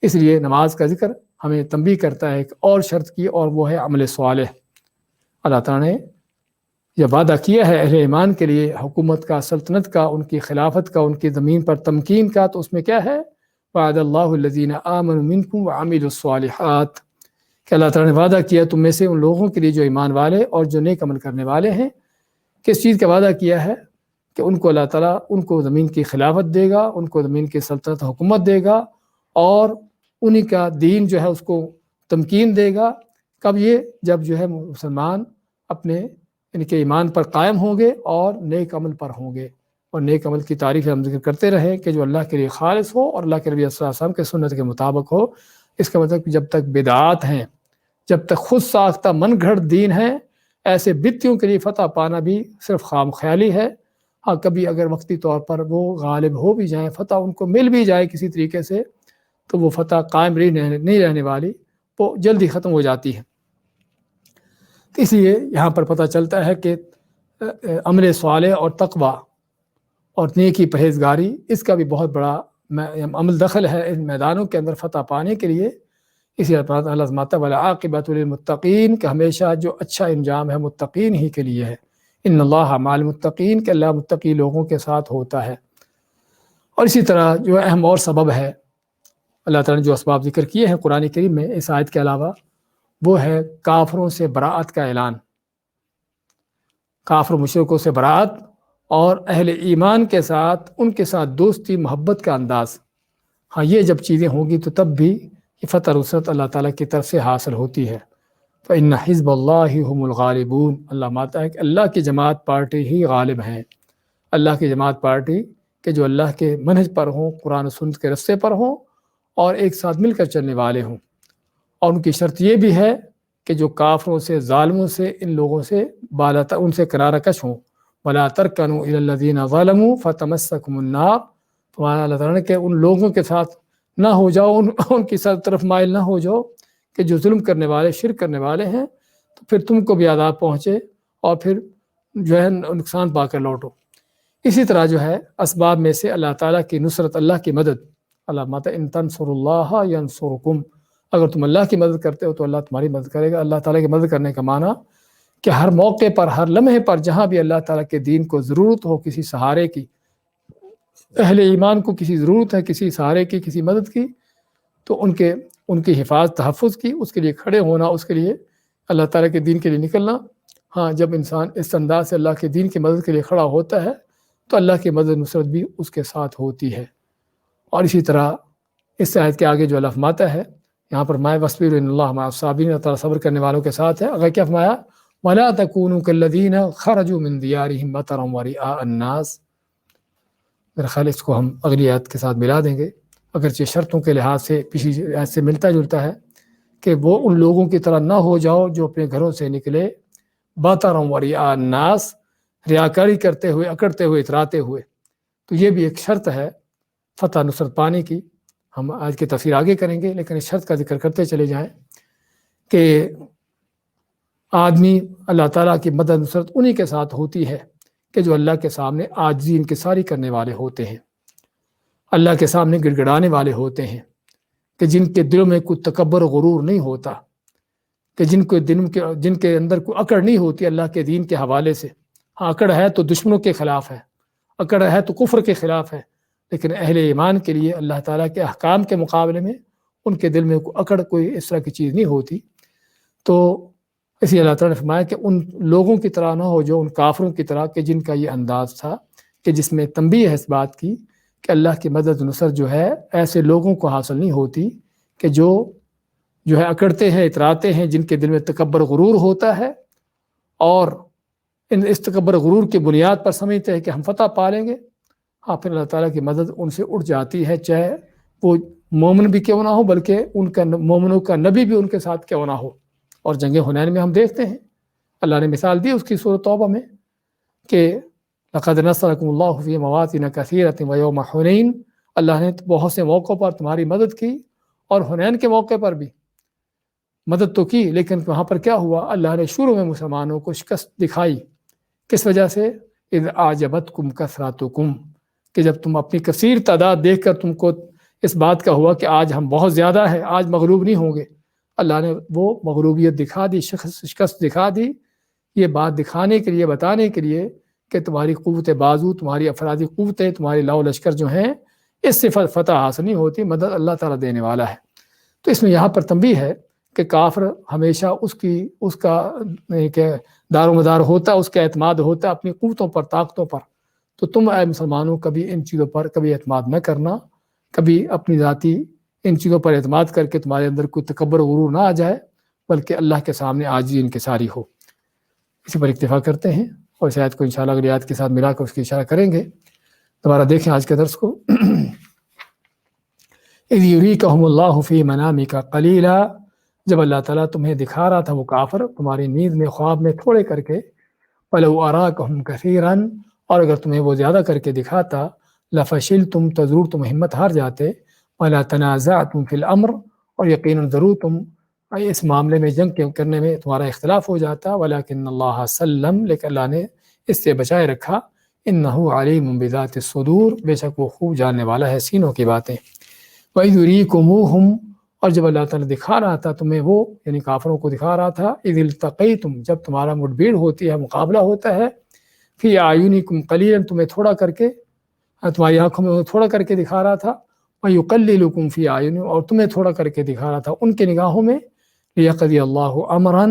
اس لیے نماز کا ذکر ہمیں تنبیہ کرتا ہے ایک اور شرط کی، اور وہ ہے عمل صالح۔ اللہ تعالیٰ نے یہ وعدہ کیا ہے اہل ایمان کے لیے، حکومت کا، سلطنت کا، ان کی خلافت کا، ان کی زمین پر تمکین کا، تو اس میں کیا ہے؟ وعد اللہ الذین آمنوا منکم وعملوا الصالحات، کہ اللہ تعالیٰ نے وعدہ کیا تم میں سے ان لوگوں کے لیے جو ایمان والے اور جو نیک عمل کرنے والے ہیں، کس چیز کا وعدہ کیا ہے کہ ان کو اللہ تعالیٰ ان کو زمین کی خلافت دے گا، ان کو زمین کی سلطنت حکومت دے گا، اور انہی کا دین جو ہے اس کو تمکین دے گا۔ کب؟ یہ جب جو ہے مسلمان اپنے ان کے ایمان پر قائم ہوں گے اور نیک عمل پر ہوں گے۔ اور نیک عمل کی تعریف ہم ذکر کرتے رہیں کہ جو اللہ کے لیے خالص ہو اور اللہ کے نبی صلی اللہ علیہ وسلم کے سنت کے مطابق ہو۔ اس کا مطلب کہ جب تک بدعات ہیں، جب تک خود ساختہ من گھڑت دین ہے، ایسے بدعتوں کے لیے فتح پانا بھی صرف خام خیالی ہے۔ ہاں کبھی اگر وقتی طور پر وہ غالب ہو بھی جائیں، فتح ان کو مل بھی جائے کسی طریقے سے، تو وہ فتح قائم نہیں رہنے والی، وہ جلدی ختم ہو جاتی ہے۔ تو اس لیے یہاں پر پتہ چلتا ہے کہ عمل صالح اور تقوی اور نیکی پرہیزگاری، اس کا بھی بہت بڑا عمل دخل ہے ان میدانوں کے اندر فتح پانے کے لیے۔ اسی طرح اللہ فرماتا ہے والعاقبۃ للمتقین، کہ ہمیشہ جو اچھا انجام ہے متقین ہی کے لیے ہے۔ ان اللہ مع المتقین، کہ اللہ متقی لوگوں کے ساتھ ہوتا ہے۔ اور اسی طرح جو اہم اور سبب ہے، اللہ تعالیٰ نے جو اسباب ذکر کیے ہیں قرآن کریم میں اس آیت کے علاوہ، وہ ہے کافروں سے براءت کا اعلان، کافر مشرکوں سے براءت، اور اہل ایمان کے ساتھ ان کے ساتھ دوستی محبت کا انداز۔ ہاں یہ جب چیزیں ہوں گی تو تب بھی یہ فتح نصرت اللہ تعالیٰ کی طرف سے حاصل ہوتی ہے۔ فإن حزب اللہ هم الغالبون، اللہ ماتا ہے کہ اللہ کی جماعت پارٹی ہی غالب ہیں۔ اللہ کی جماعت پارٹی کہ جو اللہ کے منہج پر ہوں، قرآن و سنت کے رستے پر ہوں، اور ایک ساتھ مل کر چلنے والے ہوں۔ اور ان کی شرط یہ بھی ہے کہ جو کافروں سے، ظالموں سے، ان لوگوں سے بالاتر ان سے کنارہ کش ہوں۔ وَلَا تَرْكَنُوا إِلَى الَّذِينَ ظَلَمُوا فَتَمَسَّكُمُ النَّارُ، تمہارا اللہ تعالیٰ نے کہ ان لوگوں کے ساتھ نہ ہو جاؤ، ان کی طرف مائل نہ ہو جاؤ کہ جو ظلم کرنے والے، شرک کرنے والے ہیں، تو پھر تم کو بھی عذاب پہنچے اور پھر جو ہے نقصان پا کر لوٹو۔ اسی طرح جو ہے اسباب میں سے اللہ تعالیٰ کی نصرت، اللہ کی مدد، اللہ ماتا ان تنصروا اللہ ینصرکم، اگر تم اللہ کی مدد کرتے ہو تو اللہ تمہاری مدد کرے گا۔ اللہ تعالیٰ کی مدد کرنے کا معنی کہ ہر موقع پر، ہر لمحے پر، جہاں بھی اللہ تعالیٰ کے دین کو ضرورت ہو کسی سہارے کی، اہل ایمان کو کسی ضرورت ہے کسی سہارے کی، کسی مدد کی، تو ان کی حفاظت، تحفظ کی، اس کے لیے کھڑے ہونا، اس کے لیے اللہ تعالیٰ کے دین کے لیے نکلنا۔ ہاں جب انسان اس انداز سے اللہ کے دین کی مدد کے لیے کھڑا ہوتا ہے تو اللہ کی مدد نصرت بھی اس کے ساتھ ہوتی ہے۔ اور اسی طرح اس آیت کے آگے جو اللہ فرماتا ہے یہاں پر مائے وَاصْبِرُوا إِنَّ اللَّهَ مَعَ الصَّابِرِينَ، اللہ تعالیٰ صبر کرنے والوں کے ساتھ ہے۔ اگر کیا فرمایا وَلَا تَكُونُوا كَالَّذِينَ خَرَجُوا مِن دِيَارِهِمْ بَطَرًا وَرِئَاءَ النَّاسِ، میرا خیال اس کو ہم اگلی آیت کے ساتھ ملا دیں گے، اگرچہ شرطوں کے لحاظ سے پچھلی آیت سے ملتا جلتا ہے کہ وہ ان لوگوں کی طرح نہ ہو جاؤ جو اپنے گھروں سے نکلے بَطَرًا وَرِئَاءَ النَّاسِ، ریاکاری کرتے ہوئے، اکڑتے ہوئے، اتراتے ہوئے۔ تو یہ بھی ایک شرط ہے فتح نصرت پانے کی۔ ہم آج کی تفسیر آگے کریں گے، لیکن اس شرط کا ذکر کرتے چلے جائیں کہ آدمی اللہ تعالیٰ کی مدد نصرت انہی کے ساتھ ہوتی ہے کہ جو اللہ کے سامنے عاجزی انکساری کرنے والے ہوتے ہیں، اللہ کے سامنے گڑ گڑانے والے ہوتے ہیں، کہ جن کے دلوں میں کوئی تکبر و غرور نہیں ہوتا، کہ جن کے اندر کوئی اکڑ نہیں ہوتی اللہ کے دین کے حوالے سے۔ ہاں اکڑ ہے تو دشمنوں کے خلاف ہے، اکڑ ہے تو کفر کے خلاف ہے، لیکن اہل ایمان کے لیے اللہ تعالیٰ کے احکام کے مقابلے میں ان کے دل میں کوئی اکڑ، کوئی اس طرح کی چیز نہیں ہوتی۔ تو اسی اللہ تعالیٰ نے فرمایا کہ ان لوگوں کی طرح نہ ہو جو ان کافروں کی طرح کہ جن کا یہ انداز تھا، کہ جس میں تنبیہ ہے اس بات کی کہ اللہ کی مدد نصرت جو ہے ایسے لوگوں کو حاصل نہیں ہوتی کہ جو ہے اکڑتے ہیں، اتراتے ہیں، جن کے دل میں تکبر غرور ہوتا ہے، اور اس تکبر غرور کی بنیاد پر سمجھتے ہیں کہ ہم فتح پا لیں گے۔ ہاں پھر اللہ تعالیٰ کی مدد ان سے اٹھ جاتی ہے، چاہے وہ مومن بھی کیوں نہ ہو، بلکہ ان کا مومنوں کا نبی بھی ان کے ساتھ کیوں نہ ہو۔ اور جنگ حنین میں ہم دیکھتے ہیں اللہ نے مثال دی اس کی سورۃ توبہ میں کہ لقد نصرکم اللہ فی مواطن کثیرۃ ویوم حنین، اللہ نے بہت سے موقعوں پر تمہاری مدد کی، اور حنین کے موقع پر بھی مدد تو کی، لیکن وہاں پر کیا ہوا؟ اللہ نے شروع میں مسلمانوں کو شکست دکھائی۔ کس وجہ سے؟ اذ اعجبتکم کثرتکم، کہ جب تم اپنی کثیر تعداد دیکھ کر تم کو اس بات کا ہوا کہ آج ہم بہت زیادہ ہیں، آج مغلوب نہیں ہوں گے، اللہ نے وہ مغلوبیت دکھا دی، شکست دکھا دی، یہ بات دکھانے کے لیے، بتانے کے لیے کہ تمہاری قوت بازو، تمہاری افرادی قوتیں، تمہاری لاؤ لشکر جو ہیں، اس سے فتح حاصل نہیں ہوتی، مدد اللہ تعالیٰ دینے والا ہے۔ تو اس میں یہاں پر تنبیہ ہے کہ کافر ہمیشہ اس کا کہ دار و مدار ہوتا، اس کا اعتماد ہوتا اپنی قوتوں پر، طاقتوں پر. تو تم اے مسلمانوں کبھی ان چیزوں پر کبھی اعتماد نہ کرنا، کبھی اپنی ذاتی ان چیزوں پر اعتماد کر کے تمہارے اندر کوئی تکبر و غرور نہ آ جائے، بلکہ اللہ کے سامنے عاجزی انکساری ہو. اسی پر اکتفا کرتے ہیں اور اس آیت کو انشاءاللہ اگلی آیت کے ساتھ ملا کر اس کی اشارہ کریں گے. دوبارہ دیکھیں آج کے درس کو. اذ یریکہم اللہ فی منامک قلیلا، جب اللہ تعالیٰ تمہیں دکھا رہا تھا وہ کافر تمہاری نیند میں، خواب میں تھوڑے کر کے. وَلَوْ أَرَاكَهُمْ كَثِيرًا، اور اگر تمہیں وہ زیادہ کر کے دکھاتا، لَفَشِلْتُمْ، تو ضرور تم ہمت ہار جاتے. وَلَا تَنَازَعْتُمْ فِي الْأَمْرِ، اور یقیناً ضرور تم اس معاملے میں جنگ کرنے میں تمہارا اختلاف ہو جاتا. وَلَكِنَّ اللَّهَ سَلَّمَ، لیکن اللہ نے اس سے بچائے رکھا. إِنَّهُ عَلِيمٌ بِذَاتِ الصُّدُورِ، بے شک وہ خوب جاننے والا ہے سینوں کی باتیں. وَإِذْ يُرِيكُمُوهُمْ، اور جب اللہ تعالیٰ دکھا رہا تھا تمہیں وہ، یعنی کافروں کو دکھا رہا تھا. اذ التقیتم، جب تمہارا مٹ بھیڑ ہوتی ہے، مقابلہ ہوتا ہے. فی اعینکم قلیلا، تمہیں تھوڑا کر کے، تمہاری آنکھوں میں تھوڑا کر کے دکھا رہا تھا. ویقللکم فی اعینہم، اور تمہیں تھوڑا کر کے دکھا رہا تھا ان کے نگاہوں میں. لیقضی اللہ امرا،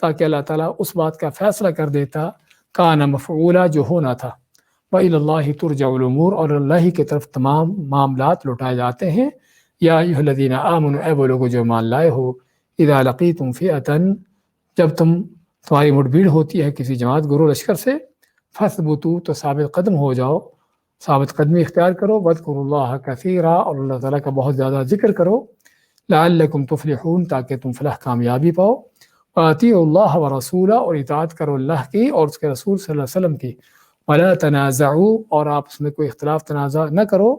تاکہ اللہ تعالیٰ اس بات کا فیصلہ کر دیتا، کان مفعولا، جو ہونا تھا. وإلی اللہ ترجع الامور، اور اللہ ہی کی طرف تمام معاملات لوٹائے جاتے ہیں. یا ایھا الذین آمنوا، اے وہ لوگو جو مان لائے ہو. اذا لقیتم فئۃ، جب تمہاری مٹ بھیڑ ہوتی ہے کسی جماعت، گروہ، لشکر سے. فاثبتوا، تو ثابت قدم ہو جاؤ، ثابت قدمی اختیار کرو. واذکروا اللہ کثیرا، اور اللہ تعالیٰ کا بہت زیادہ ذکر کرو. لعلکم تفلحون، تاکہ تم فلاح کامیابی پاؤ. واطیعوا اللہ ورسولہ، اور اطاعت کرو اللہ کی اور اس کے رسول صلی اللہ علیہ وسلم کی. ولا تنازعوا، اور آپس میں کوئی اختلاف تنازع نہ کرو.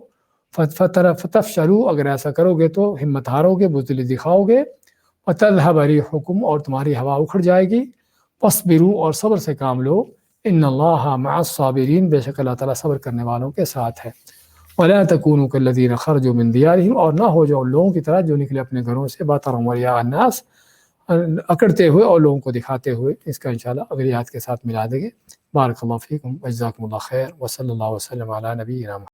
فتفشلوا، اگر ایسا کرو گے تو ہمت ہارو گے، بزدلی دکھاؤ گے. وتذهب ريحكم، اور تمہاری ہوا اکھڑ جائے گی. واصبروا، اور صبر سے کام لو. ان اللہ مع الصابرین، بے شک اللہ تعالیٰ صبر کرنے والوں کے ساتھ ہے. ولا تكونوا كالذين خرجوا من ديارهم، اور نہ ہو جاؤ لوگوں کی طرح جو نکلے اپنے گھروں سے، بطرا ورئاء الناس، اکڑتے ہوئے اور لوگوں کو دکھاتے ہوئے. اس کا انشاءاللہ اگلی آیت کے ساتھ ملا دیں گے. بارک اللہ فیکم وجزاکم اللہ خیر، وصلی اللہ وسلم علی نبینا محمد.